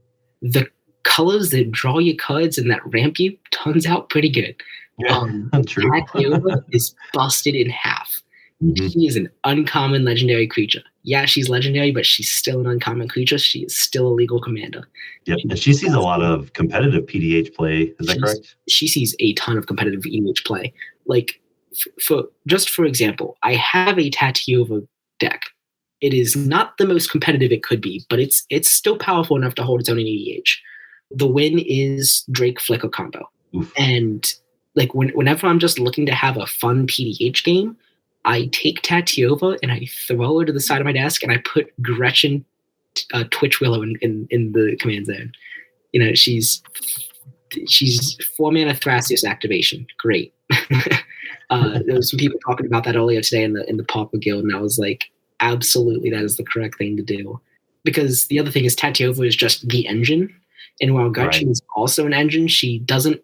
colors that draw you cards and that ramp you turns out pretty good. Yeah, true. Tatyova is busted in half. Mhm. She is an uncommon legendary creature. Yeah, she's legendary, but she's still an uncommon creature. She is still a legal commander. Yep, and she sees a lot of competitive PDH play. Is that correct? She sees a ton of competitive EDH play. Like, for example, I have a Tatyova deck. It is not the most competitive it could be, but it's still powerful enough to hold its own in EDH. The win is Drake Flicker combo. Oof. And like whenever I'm just looking to have a fun PDH game, I take Tatyova and I throw her to the side of my desk and I put Gretchen Twitch Willow in the command zone. You know, she's 4-mana Thrasios activation. Great. There was some people talking about that earlier today in the Pauper Guild, and I was like, absolutely, that is the correct thing to do. Because the other thing is Tatyova is just the engine, and while Gretchen is also an engine, she doesn't,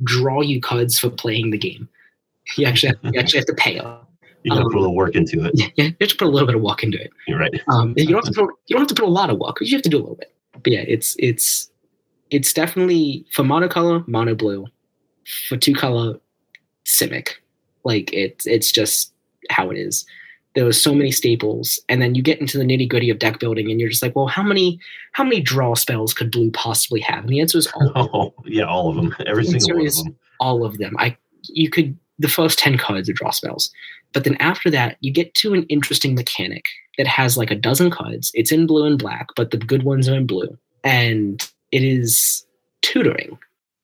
draw you cards for playing the game. You actually have to pay her. You got to put a little work into it. Yeah, you have to put a little bit of work into it. You're right. You don't have to put a lot of work, but you have to do a little bit. But yeah, it's definitely for monocolor, mono blue. For 2-color, Simic. Like it's just how it is. There are so many staples, and then you get into the nitty gritty of deck building, and you're just like, well, how many draw spells could blue possibly have? And the answer is all. All of them. Every single one of them. All of them. The first 10 cards are draw spells. But then after that, you get to an interesting mechanic that has like a dozen cards. It's in blue and black, but the good ones are in blue. And it is tutoring.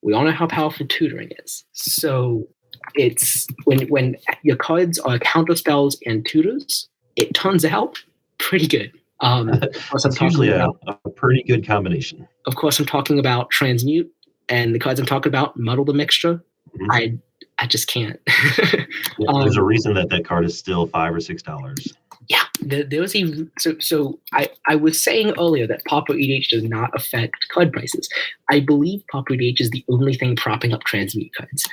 We all know how powerful tutoring is. So it's when your cards are counter spells and tutors, it turns out pretty good. It's usually a pretty good combination. Of course, I'm talking about Transmute, and the cards I'm talking about, Muddle the Mixture. Mm-hmm. I just can't. There's a reason that card is still $5 or $6. Yeah, there was so I was saying earlier that Pauper EDH does not affect card prices. I believe Pauper EDH is the only thing propping up Transmute cards,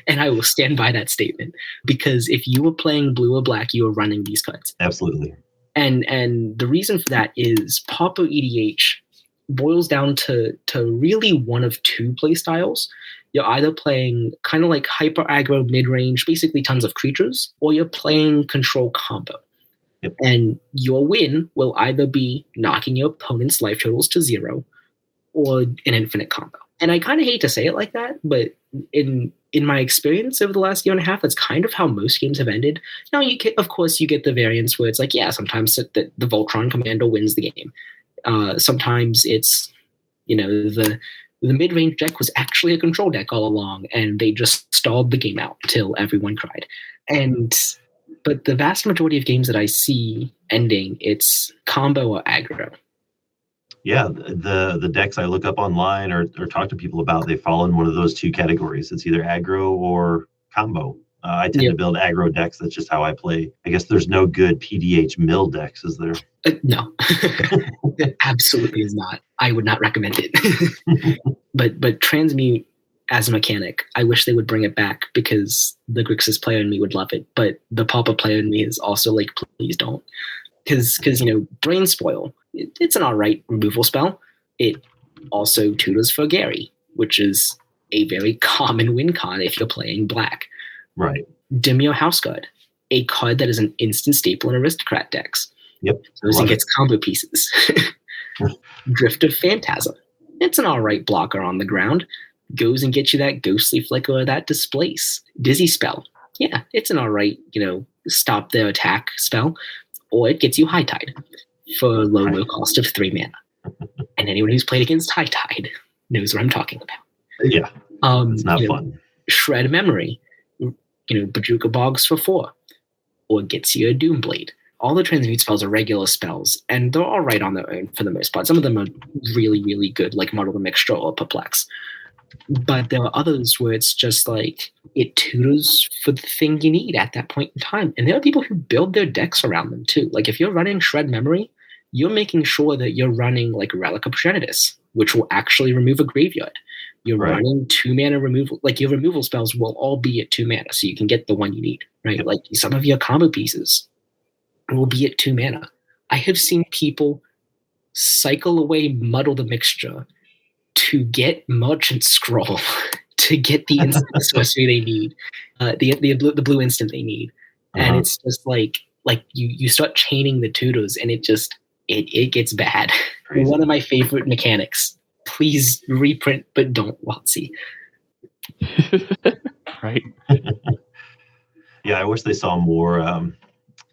and I will stand by that statement, because if you were playing blue or black, you were running these cards. Absolutely. And the reason for that is Pauper EDH boils down to really one of two play styles. You're either playing kind of like hyper aggro mid-range, basically tons of creatures, or you're playing control combo. Yep. And your win will either be knocking your opponent's life totals to 0 or an infinite combo. And I kind of hate to say it like that, but in my experience over the last year and a half, that's kind of how most games have ended. Now, of course, you get the variants where it's like, yeah, sometimes the Voltron Commando wins the game. Sometimes it's, the mid-range deck was actually a control deck all along, and they just stalled the game out until everyone cried. But the vast majority of games that I see ending, it's combo or aggro. Yeah, the decks I look up online or talk to people about, they fall in one of those two categories. It's either aggro or combo. I tend to build aggro decks. That's just how I play. I guess there's no good PDH mill decks, is there? No, there absolutely is not. I would not recommend it. But Transmute as a mechanic, I wish they would bring it back, because the Grixis player in me would love it. But the Pauper player in me is also like, please don't. Because Brain Spoil, it's an all right removal spell. It also tutors for Gary, which is a very common win con if you're playing black. Right. Demio Houseguard, a card that is an instant staple in Aristocrat decks. Yep. So it gets combo pieces. Drift of Phantasm. It's an alright blocker on the ground. Goes and gets you that Ghostly Flicker or that Displace. Dizzy Spell. Yeah, it's an alright, stop their attack spell. Or it gets you High Tide for a low cost of 3 mana. And anyone who's played against High Tide knows what I'm talking about. Yeah. It's not fun. Shred Memory. Bajuka Bogs for 4, or gets you a Doomblade. All the Transmute spells are regular spells, and they're all right on their own for the most part. Some of them are really, really good, like Muddle the Mixture or Perplex. But there are others where it's just like, it tutors for the thing you need at that point in time. And there are people who build their decks around them too. Like if you're running Shred Memory, you're making sure that you're running like Relic of Progenitus, which will actually remove a graveyard. You're running 2 mana removal. Like your removal spells will all be at 2 mana, so you can get the one you need, right? Yep. Like some of your combo pieces will be at 2 mana. I have seen people cycle away Muddle the Mixture to get Merchant Scroll to get the instant sorcery they need, the blue instant they need, and it's just like you start chaining the tutors, and it gets bad. Crazy. One of my favorite mechanics. Please reprint, but don't WotC. Right. Yeah, I wish they saw more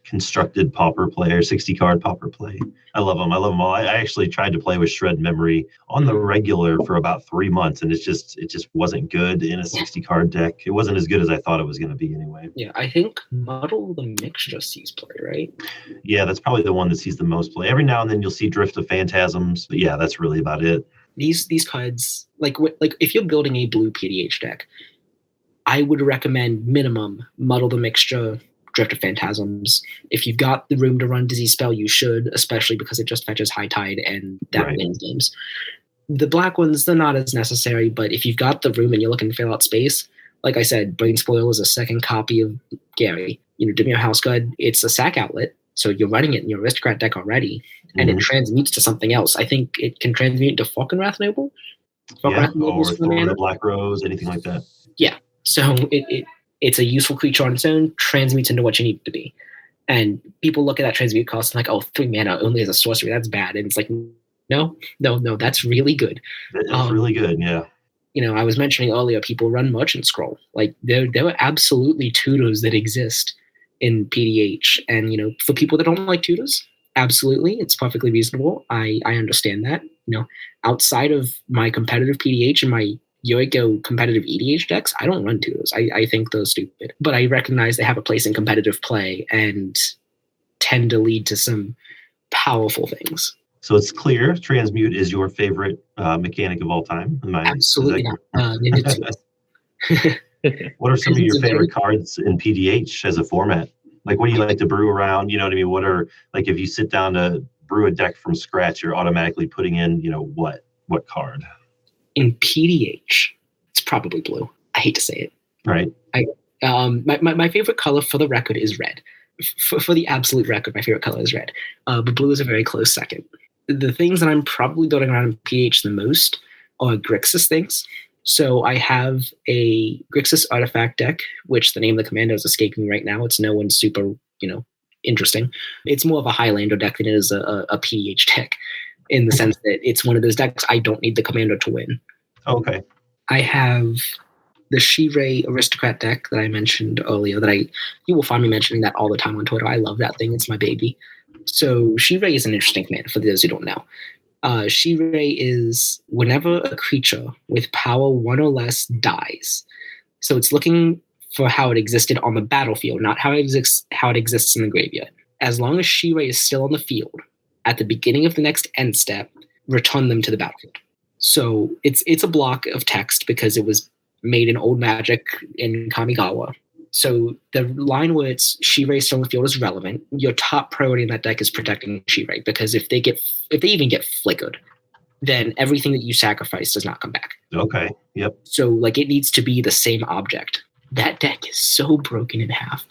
constructed pauper play or 60 card pauper play. I love them all. I actually tried to play with Shred Memory on the regular for about 3 months, and it just wasn't good in a 60 card deck. It wasn't as good as I thought it was going to be anyway. Yeah, I think Muddle the Mixture sees play, right? Yeah, that's probably the one that sees the most play. Every now and then you'll see Drift of Phantasms, but yeah, that's really about it. These cards, like if you're building a blue PDH deck, I would recommend minimum Muddle the Mixture, Drift of Phantasms. If you've got the room to run Disease Spell, you should, especially because it just fetches High Tide and that wins games. The black ones, they're not as necessary, but if you've got the room and you're looking to fill out space, like I said, Brain Spoil is a second copy of Gary. Dimir House Guard, it's a sack outlet, so you're running it in your Aristocrat deck already, and it transmutes to something else. I think it can transmute to Falkenrath Noble. Or the Black Rose, anything like that. Yeah, so it's a useful creature on its own, transmutes into what you need it to be. And people look at that transmute cost and like, 3 mana only as a sorcery, that's bad. And it's like, no, that's really good. It's really good, yeah. I was mentioning earlier, people run Merchant Scroll. Like, there are absolutely tutors that exist in PDH. And, for people that don't like tutors, absolutely, it's perfectly reasonable. I understand that. Outside of my competitive PDH and my Yoigo competitive EDH decks, I don't run tutors. I think they're stupid. But I recognize they have a place in competitive play and tend to lead to some powerful things. So it's clear Transmute is your favorite mechanic of all time. Absolutely not. What are some of your favorite cards in PDH as a format? Like, what do you like to brew around? You know what I mean? What are, like, if you sit down to brew a deck from scratch, you're automatically putting in, what card? In PDH, it's probably blue. I hate to say it. Right. My favorite color, for the record, is red. For the absolute record, my favorite color is red. But blue is a very close second. The things that I'm probably building around in PDH the most are Grixis things. So I have a Grixis artifact deck, which the name of the commander is escaping me right now. It's no one super, interesting. It's more of a Highlander deck than it is a PDH deck, in the sense that it's one of those decks I don't need the commander to win. Okay. I have the Sheree Aristocrat deck that I mentioned earlier, you will find me mentioning that all the time on Twitter. I love that thing. It's my baby. So Sheree is an interesting commander for those who don't know. Sheree is whenever a creature with power 1 or less dies. So it's looking for how it existed on the battlefield, not how it exists in the graveyard. As long as Sheree is still on the field, at the beginning of the next end step, return them to the battlefield. So it's a block of text because it was made in Old Magic in Kamigawa. So the line where it's Sheree still on the field is relevant. Your top priority in that deck is protecting Sheree, because if they even get flickered, then everything that you sacrifice does not come back. Okay. Yep. So it needs to be the same object. That deck is so broken in half.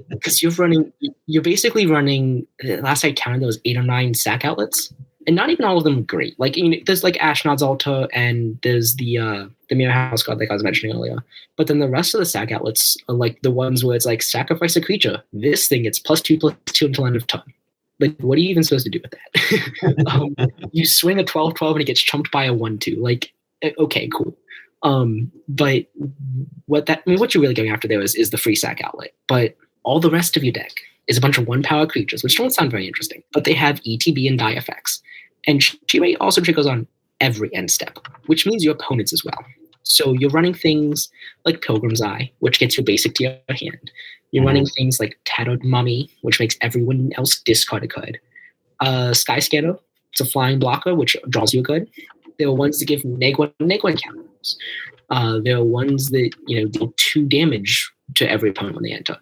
Because you're basically running, last I counted, there was 8 or 9 sack outlets, and not even all of them are great. There's Ashnod's Altar, and there's the Mirror House card, like I was mentioning earlier. But then the rest of the sack outlets are the ones where it's sacrifice a creature. This thing gets +2/+2 until end of turn. What are you even supposed to do with that? You swing a 12/12 and it gets chumped by a 1/2. Okay, cool. But what you're really going after there is the free sack outlet. But all the rest of your deck is a bunch of 1-power creatures, which don't sound very interesting, but they have ETB and die effects. And Sheree also triggers on every end step, which means your opponents as well. So you're running things like Pilgrim's Eye, which gets your basic to your hand. You're running things like Tattered Mummy, which makes everyone else discard a card. Sky Scanner, it's a flying blocker, which draws you a card. There are ones that give neg1 counters. There are ones that deal 2 damage to every opponent when they enter.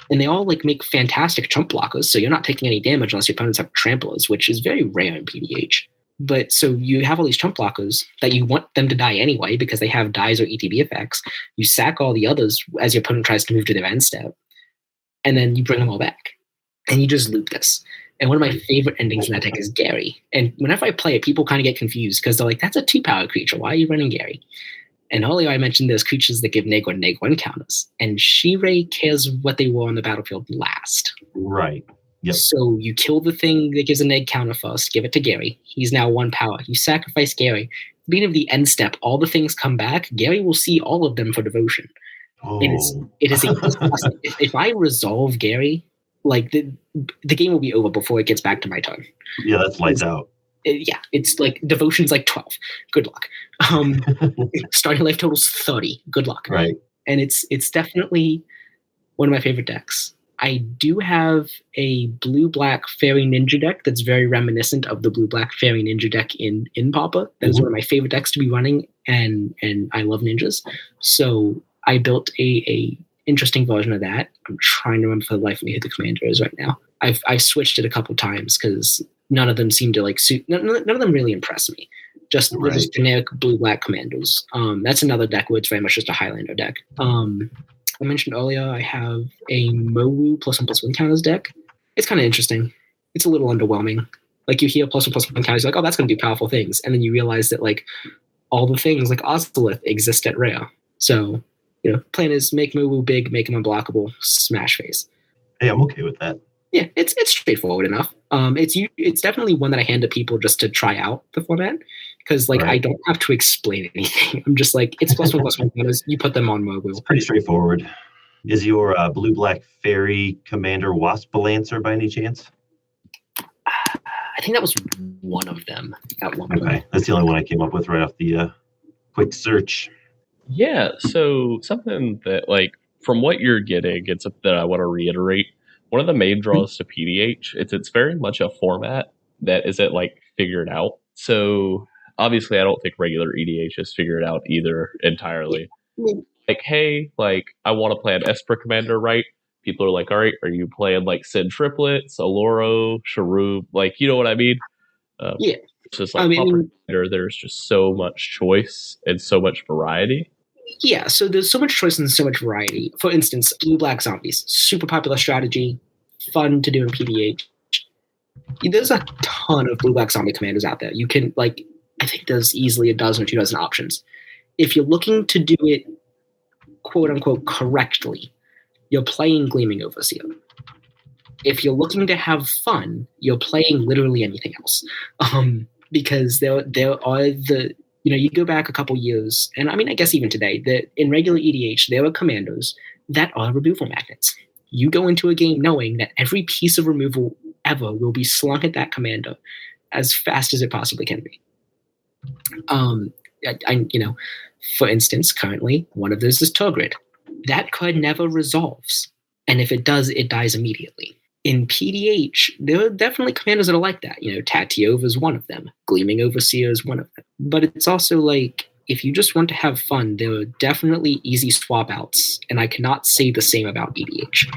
And they all make fantastic chump blockers, so you're not taking any damage unless your opponents have tramplers, which is very rare in PDH. But so you have all these chump blockers that you want them to die anyway because they have dies or ETB effects. You sack all the others as your opponent tries to move to their end step, and then you bring them all back. And you just loop this. And one of my favorite endings in that deck is Gary. And whenever I play it, people kind of get confused because they're like, that's a 2-power creature. Why are you running Gary? And earlier I mentioned there's creatures that give -1/-1 counters. And Sheree cares what they were on the battlefield last. Right. Yep. So you kill the thing that gives a neg counter first, give it to Gary. He's now 1 power. You sacrifice Gary. At the beginning of the end step, all the things come back. Gary will see all of them for devotion. Oh. It is if I resolve Gary, like the game will be over before it gets back to my turn. Yeah, that's lights out. It's like devotion's like 12. Good luck. Starting life total's 30. Good luck. Right. And it's definitely one of my favorite decks. I do have a blue-black Fairy Ninja deck that's very reminiscent of the blue-black Fairy Ninja deck in Pauper. That is one of my favorite decks to be running, and I love ninjas. So I built a interesting version of that. I'm trying to remember for the life of me who the commander is right now. I've switched it a couple times because none of them seem to like suit. None of them really impress me. Just generic blue-black commandos. That's another deck where it's very much just a Highlander deck. I mentioned earlier I have a Mowu +1/+1 counters deck. It's kind of interesting. It's a little underwhelming. Like you hear +1/+1 counters, you're like, oh, that's going to do powerful things, and then you realize that like all the things like Ozolith exist at rare. So plan is make Mowu big, make him unblockable, smash face. Hey, I'm okay with that. Yeah, it's straightforward enough. It's definitely one that I hand to people just to try out the format because I don't have to explain anything. I'm just like it's +1/+1 counters. You put them on Mowu. It's pretty straightforward. Is your blue-black fairy commander Wasp Balancer by any chance? I think that was one of them at one point. Okay, that's the only one I came up with right off the quick search. Yeah, so something that, like, from what you're getting, it's something that I want to reiterate. One of the main draws to PDH is it's very much a format that isn't, like, figured out. So, obviously, I don't think regular EDH has figured out either entirely. Like, hey, like, I want to play an Esper Commander, right? People are like, all right, are you playing, like, Sin Triplets, Aloro, Sheree? Like, you know what I mean? Yeah. It's just like, there's just so much choice and so much variety. Yeah, so there's so much choice and so much variety. For instance, blue-black zombies, super popular strategy, fun to do in PDH. There's a ton of blue-black zombie commanders out there. You can, I think there's easily a dozen or 2 dozen options. If you're looking to do it, quote-unquote, correctly, you're playing Gleaming Overseer. If you're looking to have fun, you're playing literally anything else. Because there are you go back a couple years, and I mean, I guess even today, that in regular EDH, there are commandos that are removal magnets. You go into a game knowing that every piece of removal ever will be slung at that commander as fast as it possibly can be. For instance, currently, one of those is Turgid. That card never resolves, and if it does, it dies immediately. In PDH, there are definitely commanders that are like that. Tatiova is one of them. Gleaming Overseer is one of them. But it's also like, if you just want to have fun, there are definitely easy swap outs, and I cannot say the same about EDH.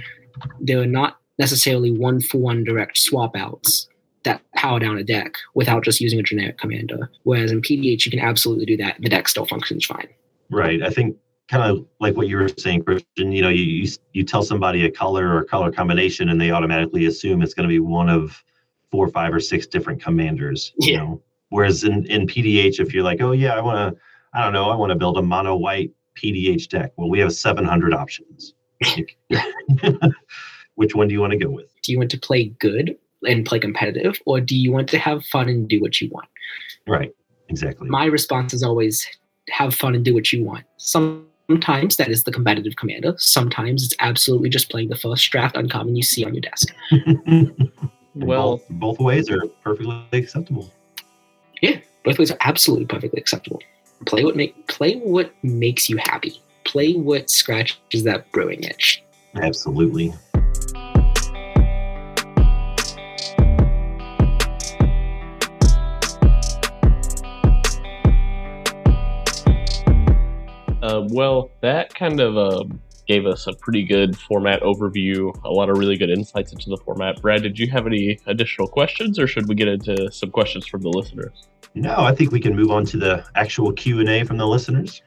There are not necessarily 1-for-1 direct swap outs that power down a deck without just using a generic commander. Whereas in PDH, you can absolutely do that. The deck still functions fine. Right. I think kind of like what you were saying, Christian, you tell somebody a color or color combination and they automatically assume it's going to be one of 4, 5, or 6 different commanders. Yeah. Whereas in PDH, if you're like, oh yeah, I want to build a mono white PDH deck. Well, we have 700 options. Which one do you want to go with? Do you want to play good and play competitive, or do you want to have fun and do what you want? Right. Exactly. My response is always have fun and do what you want. Sometimes that is the competitive commander. Sometimes it's absolutely just playing the first draft uncommon you see on your desk. Well, both ways are perfectly acceptable. Yeah, both ways are absolutely perfectly acceptable. Play what makes you happy. Play what scratches that brewing itch. Absolutely. Well, that kind of gave us a pretty good format overview, a lot of really good insights into the format. Brad, did you have any additional questions, or should we get into some questions from the listeners? No, I think we can move on to the actual Q&A from the listeners.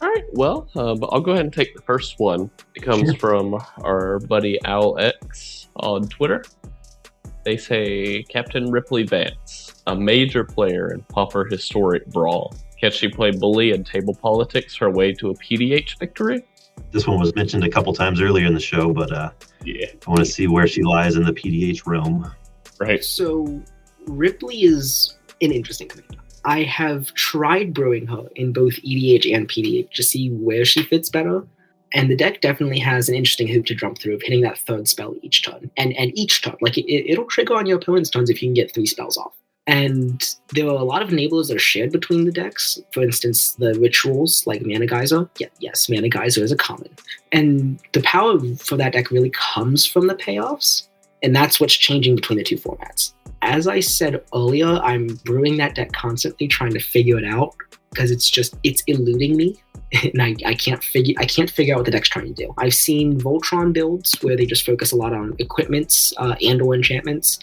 All right, well, I'll go ahead and take the first one. It comes from our buddy OwlX on Twitter. They say Captain Ripley Vance, a major player in Pauper Historic Brawl. Can she play bully and table politics her way to a PDH victory? This one was mentioned a couple times earlier in the show, but Yeah. I want to see where she lies in the PDH realm. Right. So Ripley is an interesting commander. I have tried brewing her in both EDH and PDH to see where she fits better. And the deck definitely has an interesting hoop to jump through of hitting that third spell each turn. And each turn, like it'll trigger on your opponent's turns if you can get 3 spells off. And there are a lot of enablers that are shared between the decks. For instance, the rituals like Mana Geyser. Yes, Mana Geyser is a common. And the power for that deck really comes from the payoffs. And that's what's changing between the two formats. As I said earlier, I'm brewing that deck constantly trying to figure it out because it's eluding me. And I can't figure out what the deck's trying to do. I've seen Voltron builds where they just focus a lot on equipments and or enchantments.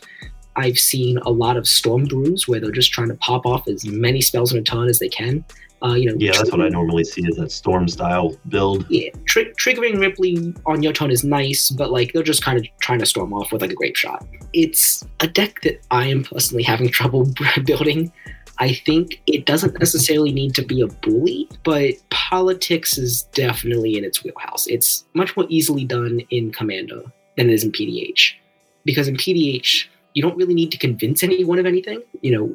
I've seen a lot of Storm Brews where they're just trying to pop off as many spells in a turn as they can. That's what I normally see is that Storm style build. Yeah, triggering Ripley on your turn is nice, but like they're just kind of trying to storm off with like a grape shot. It's a deck that I am personally having trouble building. I think it doesn't necessarily need to be a bully, but politics is definitely in its wheelhouse. It's much more easily done in Commander than it is in PDH. Because in PDH, you don't really need to convince anyone of anything.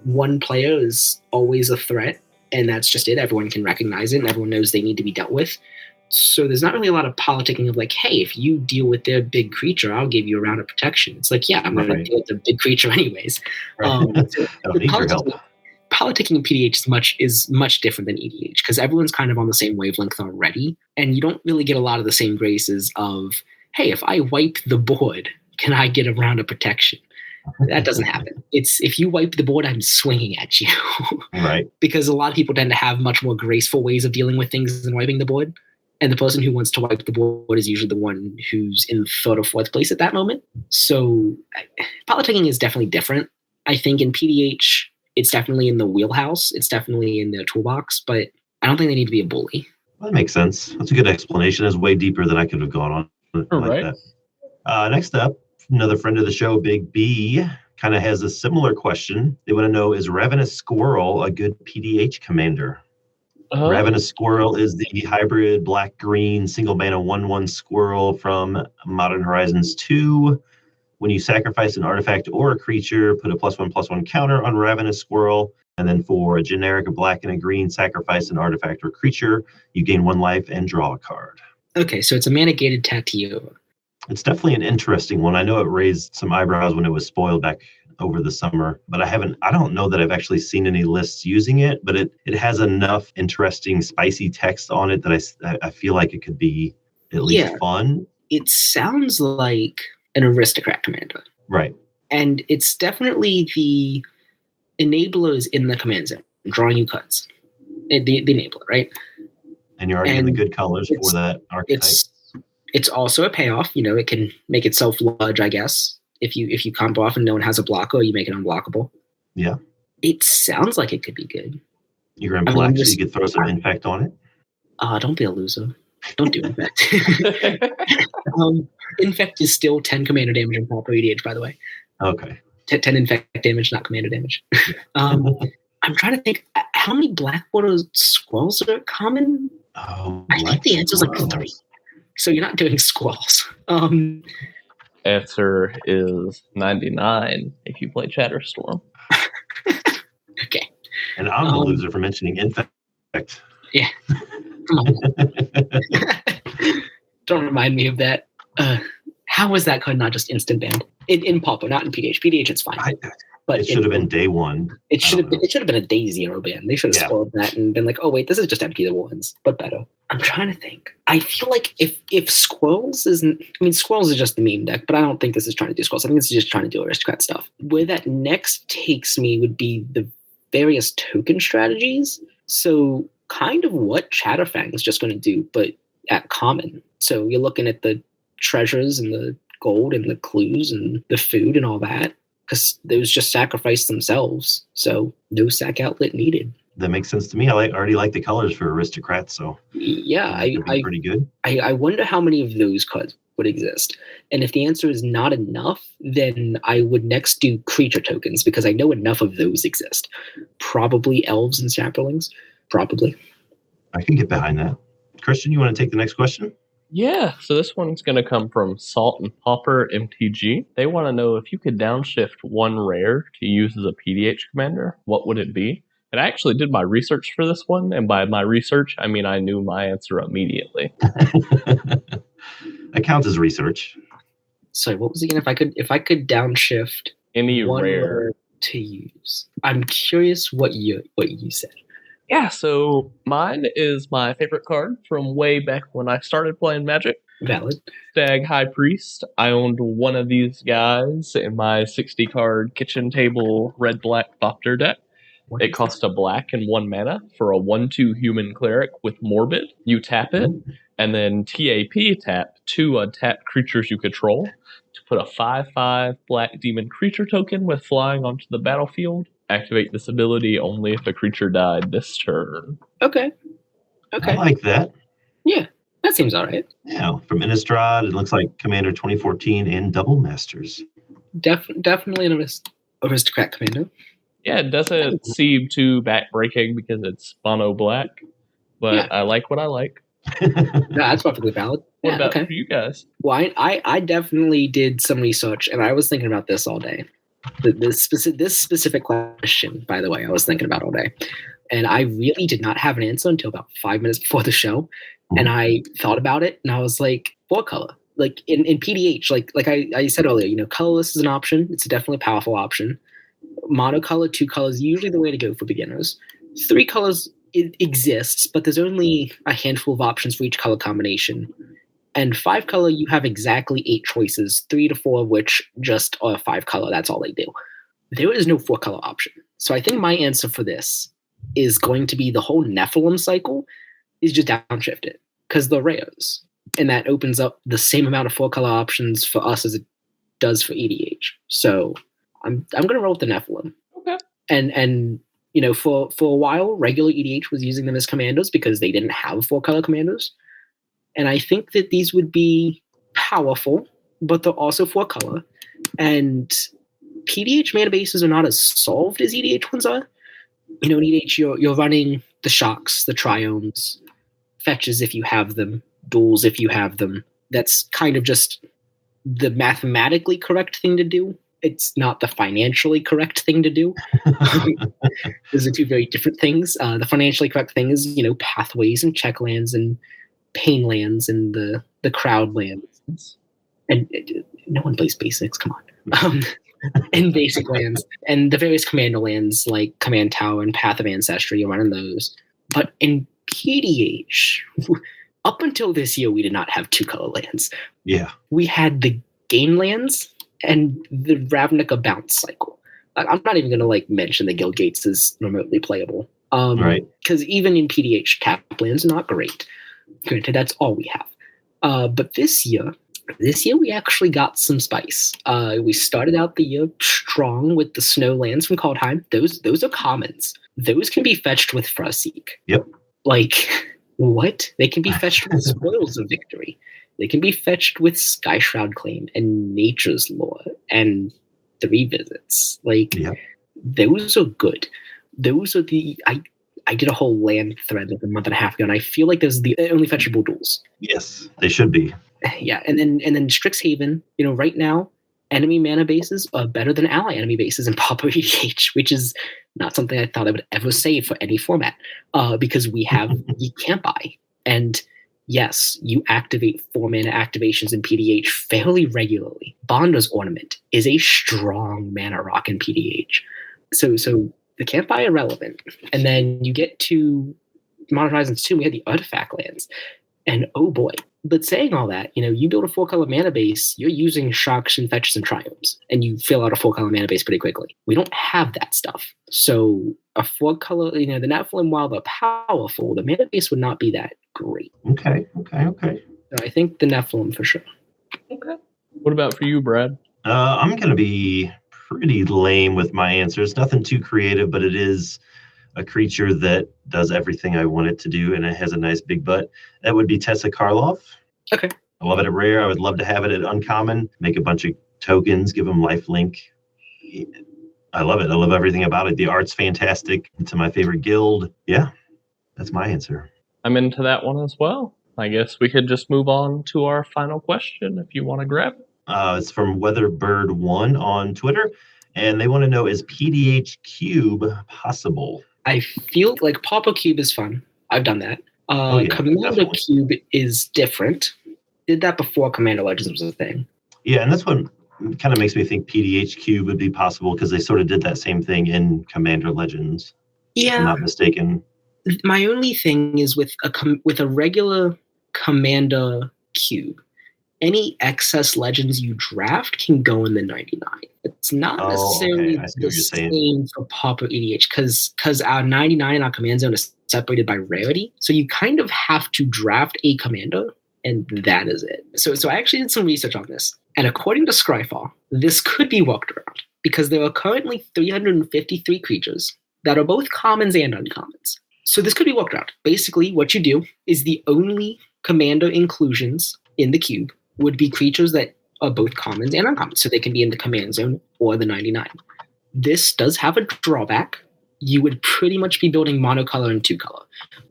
One player is always a threat, and that's just it. Everyone can recognize it, and everyone knows they need to be dealt with. So there's not really a lot of politicking of like, hey, if you deal with their big creature, I'll give you a round of protection. It's like, yeah, I'm going to deal with the big creature anyways. Right. I don't need your help. Politicking in PDH is much different than EDH because everyone's kind of on the same wavelength already, and you don't really get a lot of the same graces of, hey, if I wipe the board, can I get a round of protection? That doesn't happen. It's if you wipe the board, I'm swinging at you. Right. Because a lot of people tend to have much more graceful ways of dealing with things than wiping the board. And the person who wants to wipe the board is usually the one who's in third or fourth place at that moment. So politicking is definitely different. I think in PDH, it's definitely in the wheelhouse. It's definitely in their toolbox, but I don't think they need to be a bully. Well, that makes sense. That's a good explanation. It's way deeper than I could have gone on. Like that. Next up, another friend of the show, Big B, kind of has a similar question. They want to know, is Ravenous Squirrel a good PDH commander? Ravenous Squirrel is the hybrid black-green single mana 1/1 squirrel from Modern Horizons 2. When you sacrifice an artifact or a creature, put a +1/+1 counter on Ravenous Squirrel. And then for a generic black and a green, sacrifice an artifact or creature. You gain 1 life and draw a card. Okay, so it's a mana-gated Tattoo. It's definitely an interesting one. I know it raised some eyebrows when it was spoiled back over the summer, but I don't know that I've actually seen any lists using it, but it has enough interesting, spicy text on it that I feel like it could be at least fun. It sounds like an Aristocrat commander. Right. And it's definitely the enablers in the command zone, drawing you cards. The enabler, right? And you're already in the good colors for that archetype. It's also a payoff. It can make itself large, I guess. If you combo off and no one has a blocker, you make it unblockable. Yeah. It sounds like it could be good. You're in black, so you could throw some infect on it. Don't be a loser. Don't do infect. Infect is still 10 commander damage in Pauper EDH, by the way. Okay. 10 infect damage, not commander damage. I'm trying to think, how many Blackwater Squirrels are common? I think the answer is like 3. So you're not doing squirrels. Answer is 99 if you play Chatterstorm. Okay. And I'm the loser for mentioning infect. Yeah. Come on. Don't remind me of that. How was that card not just instant banned? In Pauper, not in PDH. PDH, it's fine. But it should have been day one. It should have been a day 0 ban. They should have spoiled that and been like, oh wait, this is just empty the ones, but better. I'm trying to think. I feel like if Squirrels isn't, Squirrels is just the meme deck, but I don't think this is trying to do Squirrels. I think this is just trying to do Aristocrat stuff. Where that next takes me would be the various token strategies. So kind of what Chatterfang is just going to do, but at common. So you're looking at the treasures and the gold and the clues and the food and all that, because those just sacrifice themselves. So no sack outlet needed. that makes sense to me. I already like the colors for Aristocrat, so Yeah, it'd be pretty good. I wonder how many of those cards would exist. And if the answer is not enough, then I would next do creature tokens, because I know enough of those exist. Probably elves and saplings. Probably. I can get behind that. Christian, you want to take the next question? Yeah, so this one's going to come from Salt and Popper MTG. They want to know, if you could downshift one rare to use as a PDH commander, what would it be? And I actually did my research for this one, and by my research, I mean I knew my answer immediately. That counts as research. Sorry, what was it again? If I could downshift Any one rare. rare to use. I'm curious what you said. Yeah, so mine is my favorite card from way back when I started playing Magic. Valid. Stag High Priest. I owned one of these guys in my 60-card kitchen table red-black Thopter deck. It cost a black and 1 mana for a 1/2 human cleric with Morbid. You tap it, and then tap 2 untapped creatures you control to put a 5/5 black demon creature token with flying onto the battlefield. Activate this ability only if a creature died this turn. Okay. I like that. Yeah, that seems all right. Yeah, from Innistrad, it looks like Commander 2014 and Double Masters. Definitely an Aristocrat commander. Yeah, it doesn't seem too backbreaking because it's mono black, but Yeah. I like what I like. No, that's perfectly valid. What Yeah, about okay. for you guys? Well, I definitely did some research, and I was thinking about this all day. This specific question, by the way, I was thinking about all day. And I really did not have an answer until about 5 minutes before the show. And I thought about it, and I was like, 4-color. Like in PDH, like I said earlier, colorless is an option. It's definitely a powerful option. Monocolor, 2 colors, usually the way to go for beginners. 3 colors, it exists, but there's only a handful of options for each color combination. And 5-color, you have exactly 8 choices, 3 to 4 of which just are 5-color. That's all they do. There is no 4-color option. So I think my answer for this is going to be the whole Nephilim cycle is just downshifted, because they're rares. And that opens up the same amount of 4-color options for us as it does for EDH. So I'm gonna roll with the Nephilim. Okay. And for a while, regular EDH was using them as commanders because they didn't have 4-color commanders. And I think that these would be powerful, but they're also 4-color. And PDH mana bases are not as solved as EDH ones are. In EDH, you're running the shocks, the triomes, fetches if you have them, duels if you have them. That's kind of just the mathematically correct thing to do. It's not the financially correct thing to do. Those are 2 very different things. The financially correct thing is, pathways and checklands and pain lands and the crowd lands. And no one plays basics, come on. And basic lands. And the various commander lands like Command Tower and Path of Ancestry, you're running those. But in PDH, up until this year, we did not have 2-color lands. Yeah. We had the gain lands and the Ravnica bounce cycle. I'm not even going to mention the Guild Gates as remotely playable. Right. Because even in PDH, tap lands are not great. Granted, that's all we have. But this year we actually got some spice. We started out the year strong with the snow lands from Kaldheim. Those are commons. Those can be fetched with Frostseek. Yep. What? They can be fetched with Spoils of Victory. They can be fetched with Skyshroud Claim and Nature's Lore and 3 Visits. Those are good. Those are I did a whole land thread a month and a half ago, and I feel like those are the only fetchable duels. Yes, they should be. Yeah, and then Strixhaven, right now, enemy mana bases are better than ally enemy bases in Pauper EDH, which is not something I thought I would ever say for any format, because we have you can't buy. And yes, you activate 4 mana activations in PDH fairly regularly. Bonder's Ornament is a strong mana rock in PDH. So the can't buy irrelevant. And then you get to Modern Horizons 2, we had the artifact lands. And oh boy. But saying all that, you build a 4-color mana base, you're using shocks and fetches and triomes, and you fill out a 4-color mana base pretty quickly. We don't have that stuff. So a 4-color, the Nephilim, while they're powerful, the mana base would not be that great. Okay. So I think the Nephilim for sure. Okay. What about for you, Brad? I'm going to be pretty lame with my answers. Nothing too creative, but it is a creature that does everything I want it to do, and it has a nice big butt. That would be Tessa Karloff. Okay. I love it at rare. I would love to have it at uncommon. Make a bunch of tokens, give them lifelink. I love it. I love everything about it. The art's fantastic. It's my favorite guild. Yeah, that's my answer. I'm into that one as well. I guess we could just move on to our final question if you want to grab it. It's from Weatherbird1 on Twitter, and they want to know, is PDH Cube possible? I feel like Pauper Cube is fun. I've done that. Commander definitely. Cube is different. Did that before Commander Legends was a thing. Yeah, and that's what kind of makes me think PDH Cube would be possible, because they sort of did that same thing in Commander Legends. If I'm not mistaken. My only thing is with a regular Commander Cube, any excess legends you draft can go in the 99. It's not necessarily the same for Pauper EDH, because our 99 in our command zone is separated by rarity. So you kind of have to draft a commander, and that is it. So I actually did some research on this. And according to Scryfall, this could be worked around, because there are currently 353 creatures that are both commons and uncommons. So this could be worked around. Basically, what you do is the only commander inclusions in the cube would be creatures that are both commons and uncommons. So they can be in the command zone or the 99. This does have a drawback. You would pretty much be building monocolor and two-color.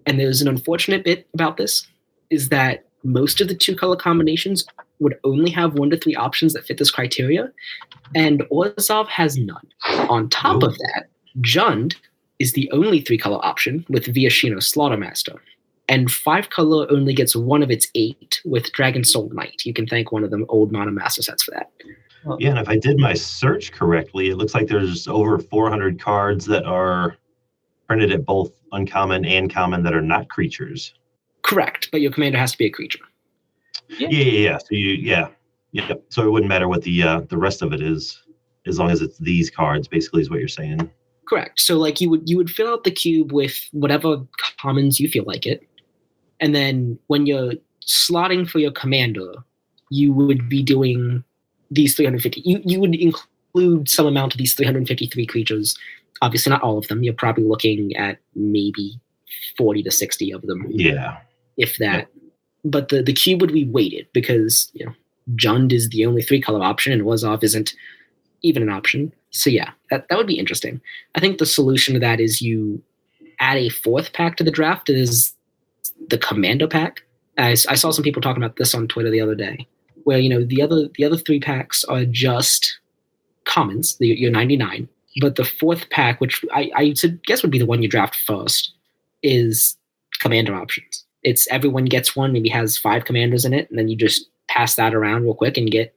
And there's an unfortunate bit about this, is that most of the two-color combinations would only have 1 to 3 options that fit this criteria, and Orzhov has none. On top of that, Jund is the only 3-color option with Viashino Slaughtermaster, and 5-color only gets 1 of its 8 with Dragon Soul Knight. You can thank one of them old Mono Master sets for that. Yeah, and if I did my search correctly, it looks like there's over 400 cards that are printed at both uncommon and common that are not creatures. Correct, but your commander has to be a creature. Yeah. So it wouldn't matter what the rest of it is, as long as it's these cards. Basically, is what you're saying. Correct. So like you would fill out the cube with whatever commons you feel like it, and then when you're slotting for your commander, you would be doing these 350. You would include some amount of these 353 creatures. Obviously, not all of them. You're probably looking at maybe 40 to 60 of them. Yeah. If that. Yeah. But the cube would be weighted, because Jund is the only 3-color option and Orzhov isn't even an option. So yeah, that would be interesting. I think the solution to that is you add a 4th pack to the draft. It is the Commander pack. I saw some people talking about this on Twitter the other day, where the other 3 packs are just commons, your 99, but the 4th pack, which I guess would be the one you draft first, is Commander options. It's everyone gets one, maybe has 5 commanders in it, and then you just pass that around real quick and get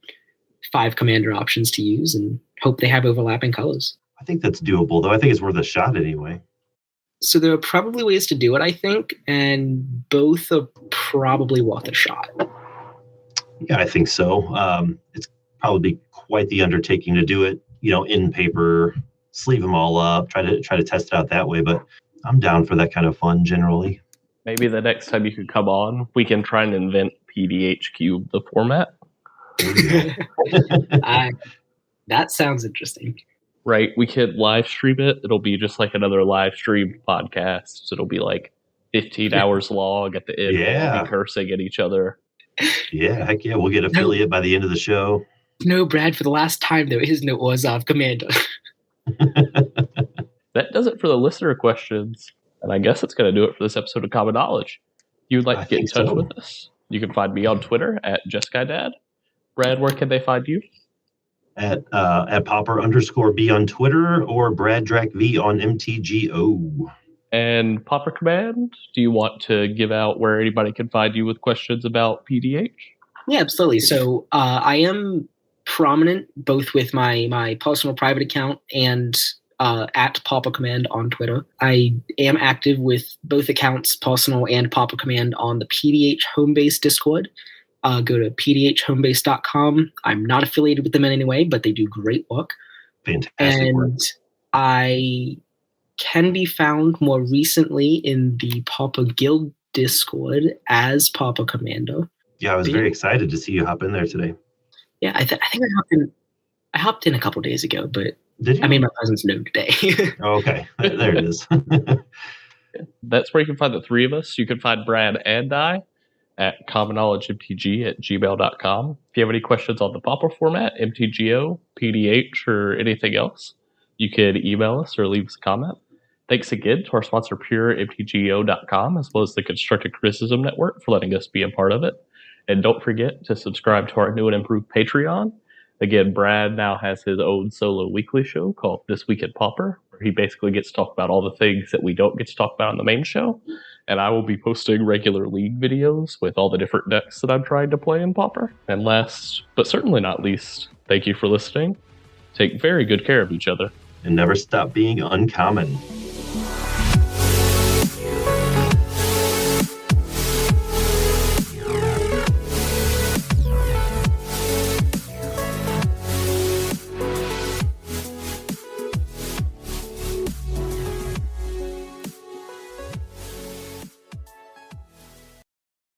5 commander options to use and hope they have overlapping colors. I think that's doable, though. I think it's worth a shot anyway. So there are probably ways to do it, I think, and both are probably worth a shot. Yeah, I think so. It's probably quite the undertaking to do it, in paper, sleeve them all up, try to test it out that way. But I'm down for that kind of fun generally. Maybe the next time you could come on, we can try and invent PDH Cube, the format. That sounds interesting. Right, we could live stream it. It'll be just like another live streamed podcast. It'll be like 15 hours long at the end. Yeah. We'll be cursing at each other. Yeah, heck yeah. We'll get affiliate by the end of the show. No, Brad, for the last time, there is no Orzhov commander. That does it for the listener questions. And I guess it's going to do it for this episode of Common Knowledge. If you'd like to get in touch with us, you can find me on Twitter at JustGuyDad. Brad, where can they find you? At Popper_B on Twitter, or BradDrakV on MTGO. And Popper Command, do you want to give out where anybody can find you with questions about PDH? Yeah, absolutely. So I am prominent both with my personal private account and at Pauper Command on Twitter. I am active with both accounts, personal and Pauper Command, on the PDH Homebase Discord. Go to pdhhomebase.com. I'm not affiliated with them in any way, but they do great work. Fantastic work. And I can be found more recently in the Pauper Guild Discord as Pauper Commander. Yeah, I was very excited to see you hop in there today. Yeah, I think I hopped in a couple days ago, but Did you? I made my presence known today. Oh, okay, there it is. That's where you can find the three of us. You can find Brad and I at commonknowledgemtg@gmail.com. If you have any questions on the Pauper format, MTGO, PDH, or anything else, you could email us or leave us a comment. Thanks again to our sponsor, PureMTGO.com, as well as the Constructive Criticism Network for letting us be a part of it. And don't forget to subscribe to our new and improved Patreon. Again, Brad now has his own solo weekly show called This Week at Pauper, where he basically gets to talk about all the things that we don't get to talk about on the main show. And I will be posting regular League videos with all the different decks that I'm trying to play in Pauper. And last, but certainly not least, thank you for listening. Take very good care of each other. And never stop being uncommon.